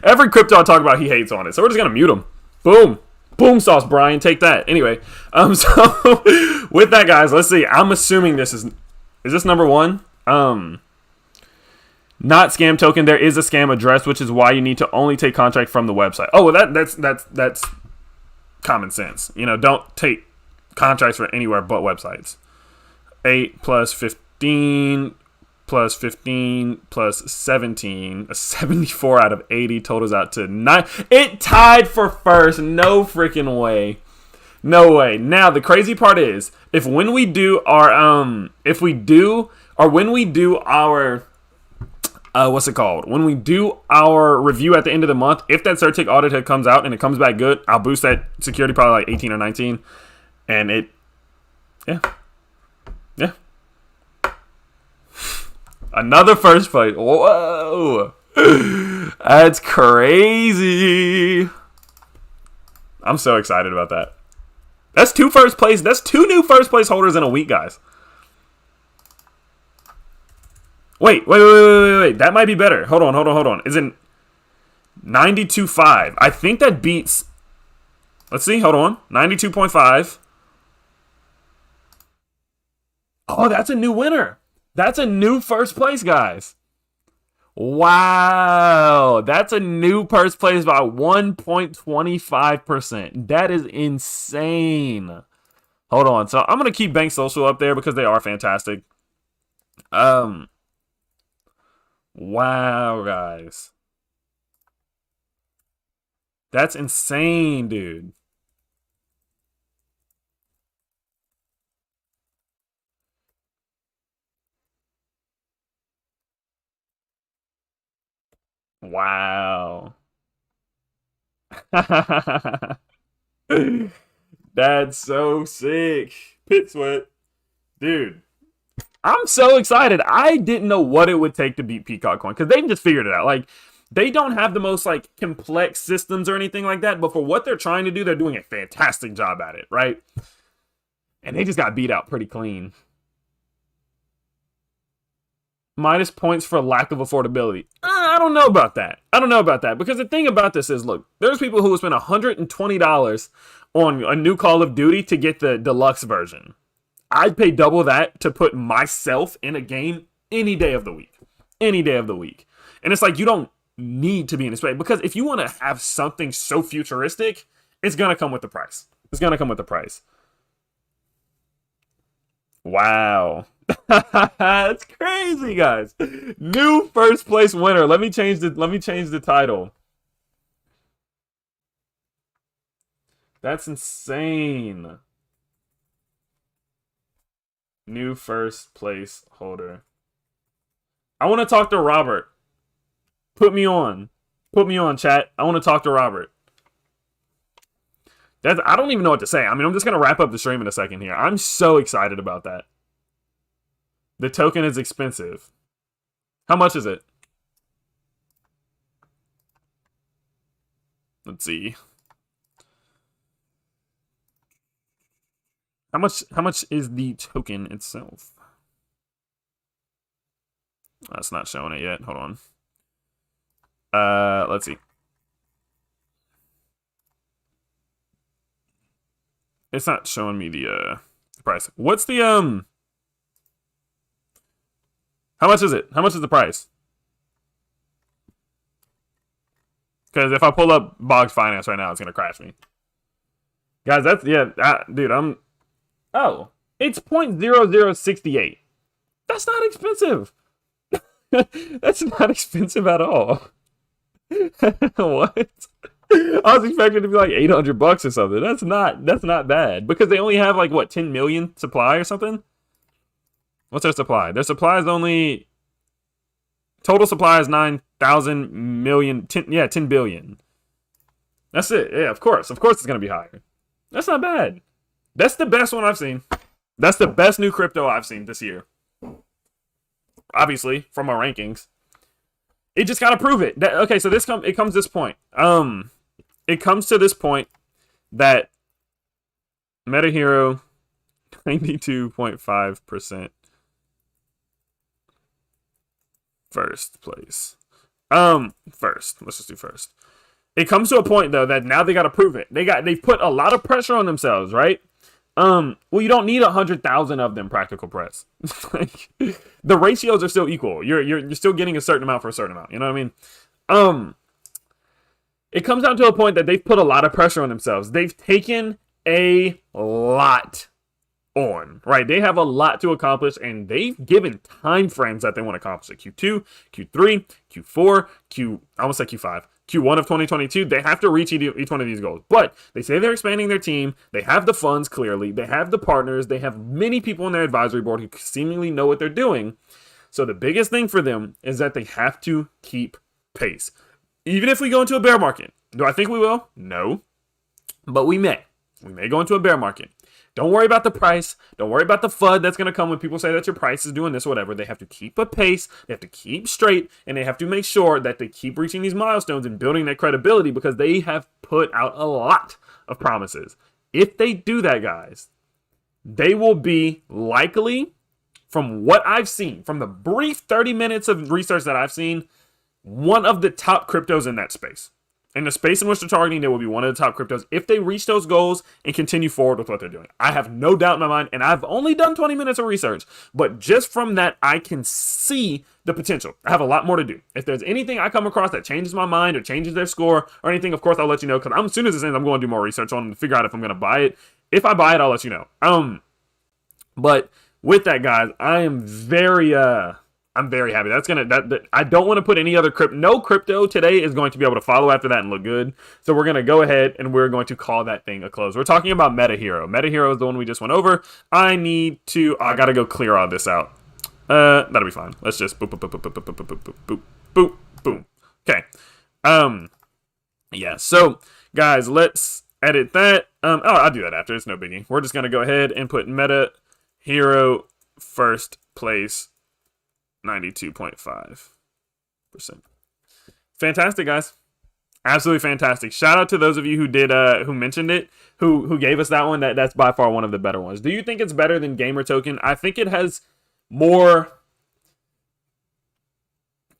Every crypto I talk about, he hates on it, so we're just gonna mute him. Boom. Boom sauce, Brian. Take that. Anyway, so with that, guys, let's see. I'm assuming this is this number 1? Not scam token. There is a scam address, which is why you need to only take contract from the website. Oh, well, that's common sense. You know, don't take contracts for anywhere but websites. 8 plus 15 plus 15 plus 17. A 74 out of 80 totals out to 9. It tied for first. No freaking way. No way. Now, the crazy part is, when we do our, what's it called? When we do our review at the end of the month, if that Certic audit comes out and it comes back good, I'll boost that security probably like 18 or 19. And yeah. Another first place. Whoa. That's crazy. I'm so excited about that. That's 2 first place. That's 2 new first place holders in a week, guys. Wait. That might be better. Hold on. Is it 92.5? I think that beats. Let's see. Hold on. 92.5. Oh, that's a new winner. That's a new first place, guys. Wow. That's a new first place by 1.25%. That is insane. Hold on. So I'm going to keep Bank Social up there because they are fantastic. Wow, guys. That's insane, dude. Wow. That's so sick. Pit sweat. Dude. I'm so excited. I didn't know what it would take to beat Peacock Coin because they just figured it out. Like, they don't have the most like complex systems or anything like that, but for what they're trying to do, they're doing a fantastic job at it, right? And they just got beat out pretty clean. Minus points for lack of affordability. I don't know about that. Because the thing about this is, look, there's people who will spend $120 on a new Call of Duty to get the deluxe version. I'd pay double that to put myself in a game any day of the week. Any day of the week. And it's like, you don't need to be in this way. Because if you want to have something so futuristic, it's going to come with the price. Wow. That's crazy, guys. New first place winner. Let me change the title. That's insane. New first place holder. I want to talk to Robert. Put me on, chat. I want to talk to Robert. I don't even know what to say. I mean, I'm just going to wrap up the stream in a second here. I'm so excited about that. The token is expensive. How much is it? Let's see. How much is the token itself? That's not showing it yet. Hold on. Let's see. It's not showing me the price. What's the how much is it? How much is the price? Because if I pull up Boggs Finance right now, it's gonna crash me. Guys, that's dude, oh, it's 0.0068. That's not expensive. That's not expensive at all. What? I was expecting it to be like $800 or something. That's not bad because they only have like what 10 million supply or something. What's their supply? Their supply is only total supply is 9,000 million. 10 billion. That's it. Yeah, of course it's gonna be higher. That's not bad. That's the best one I've seen. That's the best new crypto I've seen this year. Obviously, from our rankings. It just gotta prove it. Okay, so it comes this point. It comes to this point that Meta Hero 92.5% first place. First. Let's just do first. It comes to a point though that now they gotta prove it. They've put a lot of pressure on themselves, right? Well, you don't need 100,000 of them practical press. Like, the ratios are still equal. You're still getting a certain amount for a certain amount. You know what I mean? It comes down to a point that they've put a lot of pressure on themselves. They've taken a lot on, right? They have a lot to accomplish, and they've given time frames that they want to accomplish it. Q2, Q3, Q4, I almost said Q5. Q1 of 2022, they have to reach each one of these goals. But they say they're expanding their team. They have the funds, clearly. They have the partners. They have many people on their advisory board who seemingly know what they're doing. So the biggest thing for them is that they have to keep pace. Even if we go into a bear market. Do I think we will? No. But we may. We may go into a bear market. Don't worry about the price. Don't worry about the FUD that's going to come when people say that your price is doing this or whatever. They have to keep a pace. They have to keep straight. And they have to make sure that they keep reaching these milestones and building that credibility because they have put out a lot of promises. If they do that, guys, they will be likely, from what I've seen, from the brief 30 minutes of research that I've seen, one of the top cryptos in that space. In the space in which they're targeting, they will be one of the top cryptos if they reach those goals and continue forward with what they're doing. I have no doubt in my mind, and I've only done 20 minutes of research, but just from that, I can see the potential. I have a lot more to do. If there's anything I come across that changes my mind or changes their score or anything, of course, I'll let you know, because as soon as this ends, I'm going to do more research on it to figure out if I'm going to buy it. If I buy it, I'll let you know. But with that, guys, I'm very happy. I don't want to put any other crypto. No crypto today is going to be able to follow after that and look good. So we're going to go ahead and we're going to call that thing a close. We're talking about Meta Hero. Meta Hero is the one we just went over. I got to go clear all this out. That'll be fine. Let's just boop, boop, boop, boop, boop, boop, boop, boop, boop, boom. Okay. Yeah. So guys, let's edit that. I'll do that after. It's no biggie. We're just going to go ahead and put Meta Hero first place. 92.5%. Fantastic, guys. Absolutely fantastic. Shout out to those of you who did who mentioned it, who gave us that one. That's by far one of the better ones. Do you think it's better than Gamer Token? I think it has more.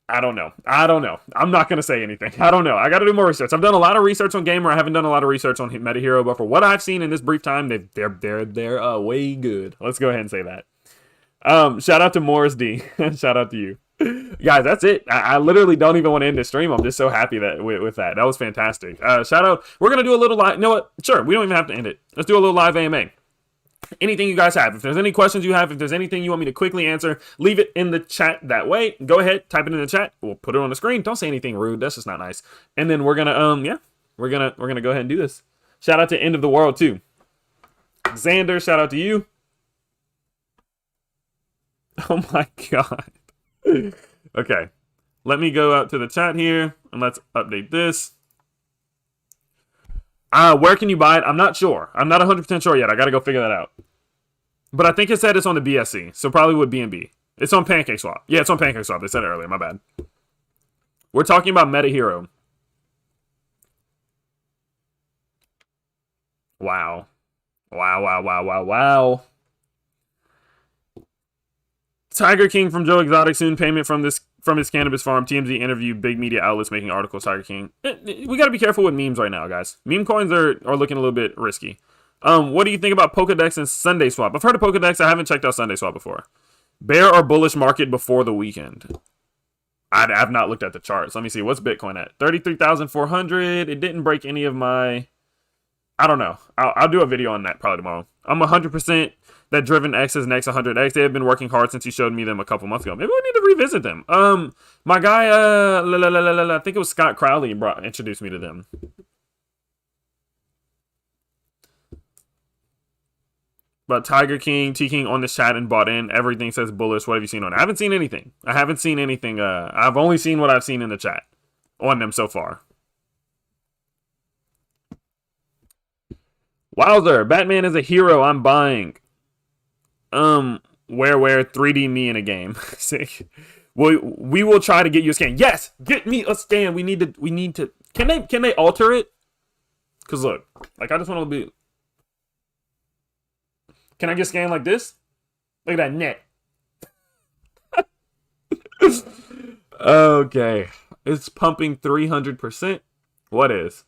I don't know. I'm not going to say anything. I don't know. I got to do more research. I've done a lot of research on Gamer. I haven't done a lot of research on Meta Hero, but for what I've seen in this brief time, they're way good. Let's go ahead and say that. Shout out to Morris D. Shout out to you. Guys, that's it. I literally don't even want to end the stream. I'm just so happy that with that. That was fantastic. Shout out. We're going to do a little live. You know what? Sure. We don't even have to end it. Let's do a little live AMA. Anything you guys have. If there's any questions you have, if there's anything you want me to quickly answer, leave it in the chat that way. Go ahead, type it in the chat. We'll put it on the screen. Don't say anything rude. That's just not nice. And then we're going to, we're going to go ahead and do this. Shout out to End of the World too. Xander, shout out to you. Oh my God. Okay. Let me go out to the chat here and let's update this. Where can you buy it? I'm not sure. I'm not 100% sure yet. I got to go figure that out. But I think it said it's on the BSC. So probably with BNB. It's on PancakeSwap. Yeah, it's on PancakeSwap. They said it earlier. My bad. We're talking about Meta Hero. Wow. Wow, wow, wow, wow, wow. Tiger King from Joe Exotic, soon payment from his cannabis farm. TMZ interview, big media outlets making articles. Tiger King. We got to be careful with memes right now, guys. Meme coins are looking a little bit risky. What do you think about Pokedex and Sunday Swap? I've heard of Pokedex. I haven't checked out Sunday Swap before. Bear or bullish market before the weekend? I've not looked at the charts. Let me see. What's Bitcoin at? 33,400. It didn't break any of my... I don't know. I'll do a video on that probably tomorrow. I'm 100% that Driven X is next 100X. They have been working hard since you showed me them a couple months ago. Maybe we need to revisit them. My guy, I think it was Scott Crowley introduced me to them. But Tiger King, T King on the chat and bought in. Everything says bullish. What have you seen on it? I haven't seen anything. I've only seen what I've seen in the chat on them so far. Wowzer, Batman is a hero. I'm buying. Where 3D me in a game. Sick. We will try to get you a scan. Yes, get me a scan. We need to. Can they alter it? Cause look, like I just want to be. Can I get scanned like this? Look at that net. Okay, it's pumping 300%. What is?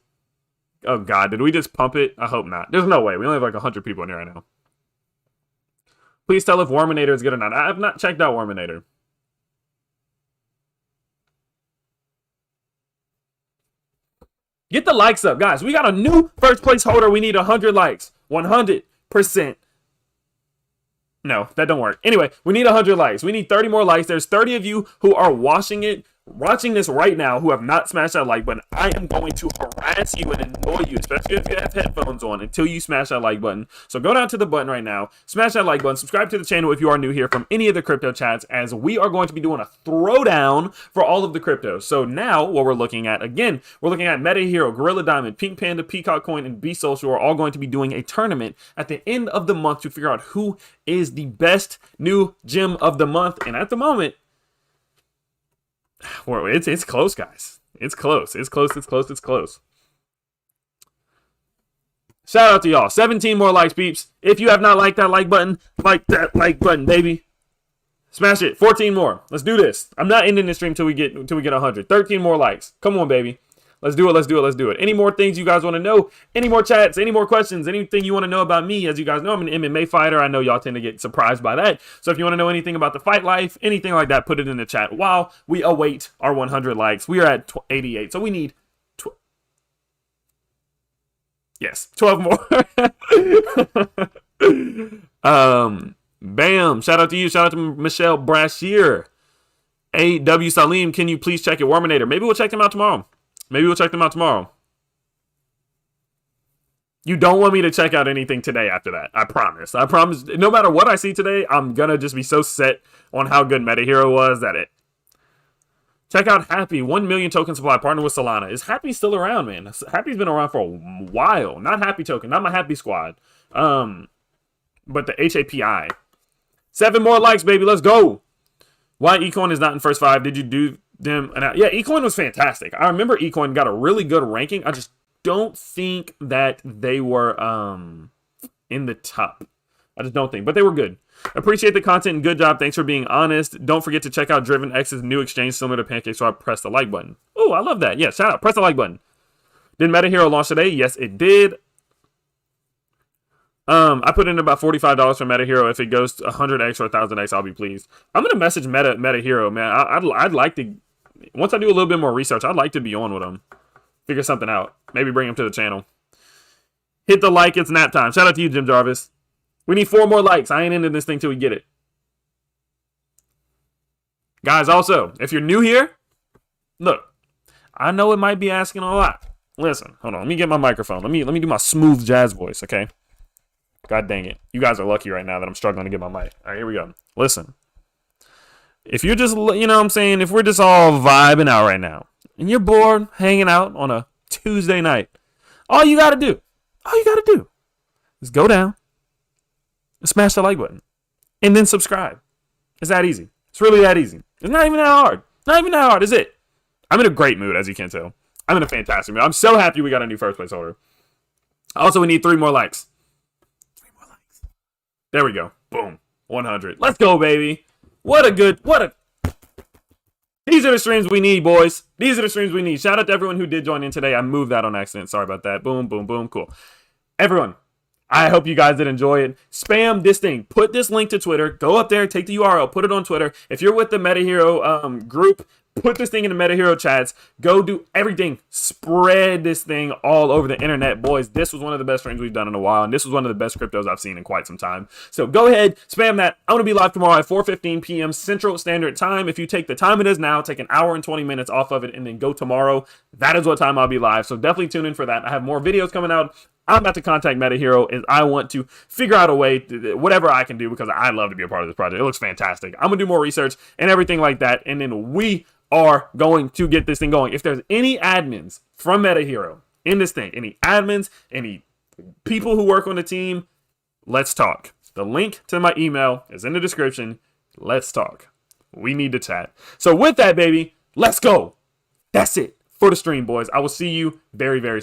Oh God, did we just pump it? I hope not. There's no way. We only have like 100 people in here right now. Please tell if Worminator is good or not. I have not checked out Worminator. Get the likes up, guys. We got a new first place holder. We need 100 likes. 100%. No, that don't work. Anyway, we need 100 likes. We need 30 more likes. There's 30 of you who are watching this right now who have not smashed that like button. I am going to harass you and annoy you, especially if you have headphones on, until you smash that like button. So go down to the button right now, smash that like button, subscribe to the channel if you are new here from any of the crypto chats, as we are going to be doing a throwdown for all of the cryptos. So now what we're looking at, again, we're looking at Meta Hero, Gorilla Diamond, Pink Panda, Peacock Coin, and B Social are all going to be doing a tournament at the end of the month to figure out who is the best new gem of the month. And at the moment, it's close, guys. It's close. Shout out to y'all. 17 more likes, peeps. If you have not liked that like button, baby. Smash it. 14 more. Let's do this. I'm not ending the stream until we get 100. 13 more likes. Come on, baby. Let's do it. Any more things you guys want to know? Any more chats? Any more questions? Anything you want to know about me? As you guys know, I'm an MMA fighter. I know y'all tend to get surprised by that. So if you want to know anything about the fight life, anything like that, put it in the chat while we await our 100 likes. We are at 88, so we need 12 more. Bam. Shout out to you. Shout out to Michelle Brashear. A.W. Salim, can you please check your Worminator? Maybe we'll check them out tomorrow. You don't want me to check out anything today after that. I promise. No matter what I see today, I'm going to just be so set on how good Meta Hero was that it. Check out Happy. 1 million token supply. Partner with Solana. Is Happy still around, man? Happy's been around for a while. Not Happy Token. Not my Happy Squad. But the HAPI. 7 more likes, baby. Let's go. Why Ecoin is not in first 5? Did you do them? Yeah, Ecoin was fantastic. I remember Ecoin got a really good ranking. I just don't think that they were in the top. I just don't think. But they were good. Appreciate the content and good job. Thanks for being honest. Don't forget to check out Driven X's new exchange similar to Pancake, so I press the like button. Oh, I love that. Yeah, shout out. Press the like button. Did Meta Hero launch today? Yes, it did. I put in about $45 for Meta Hero. If it goes to 100x or 1000x, I'll be pleased. I'm gonna message Meta Hero, man. I'd like to, once I do a little bit more research, I'd like to be on with them, figure something out, maybe bring them to the channel. Hit the like. It's nap time. Shout out to you, Jim Jarvis. We need 4 more likes. I ain't ending this thing till we get it, guys. Also, if you're new here, look, I know it might be asking a lot. Listen, hold on. Let me get my microphone. Let me do my smooth jazz voice, okay? God dang it. You guys are lucky right now that I'm struggling to get my mic. All right, here we go. Listen. If you're just, you know what I'm saying, if we're just all vibing out right now, and you're bored hanging out on a Tuesday night, all you got to do is go down and smash the like button and then subscribe. It's that easy. It's really that easy. It's not even that hard. Not even that hard, is it? I'm in a great mood, as you can tell. I'm in a fantastic mood. I'm so happy we got a new first place holder. Also, we need 3 more likes. 3 more likes. There we go. Boom. 100. Let's go, baby. These are the streams we need, boys. These are the streams we need. Shout out to everyone who did join in today. I moved that on accident. Sorry about that. Boom, boom, boom. Cool. Everyone, I hope you guys did enjoy it. Spam this thing. Put this link to Twitter. Go up there, take the URL, put it on Twitter. If you're with the Meta Hero group, put this thing in the Meta Hero chats. Go do everything. Spread this thing all over the internet, boys. This was one of the best streams we've done in a while, and this was one of the best cryptos I've seen in quite some time. So go ahead, spam that. I'm going to be live tomorrow at 4:15 p.m. Central Standard Time. If you take the time it is now, take an hour and 20 minutes off of it, and then go tomorrow, that is what time I'll be live. So definitely tune in for that. I have more videos coming out. I'm about to contact Meta Hero, and I want to figure out a way, whatever I can do, because I'd love to be a part of this project. It looks fantastic. I'm going to do more research and everything like that, and then we are going to get this thing going. If there's any admins from Meta Hero in this thing, any admins, any people who work on the team, let's talk. The link to my email is in the description. Let's talk. We need to chat. So with that, baby, let's go. That's it for the stream, boys. I will see you very, very soon.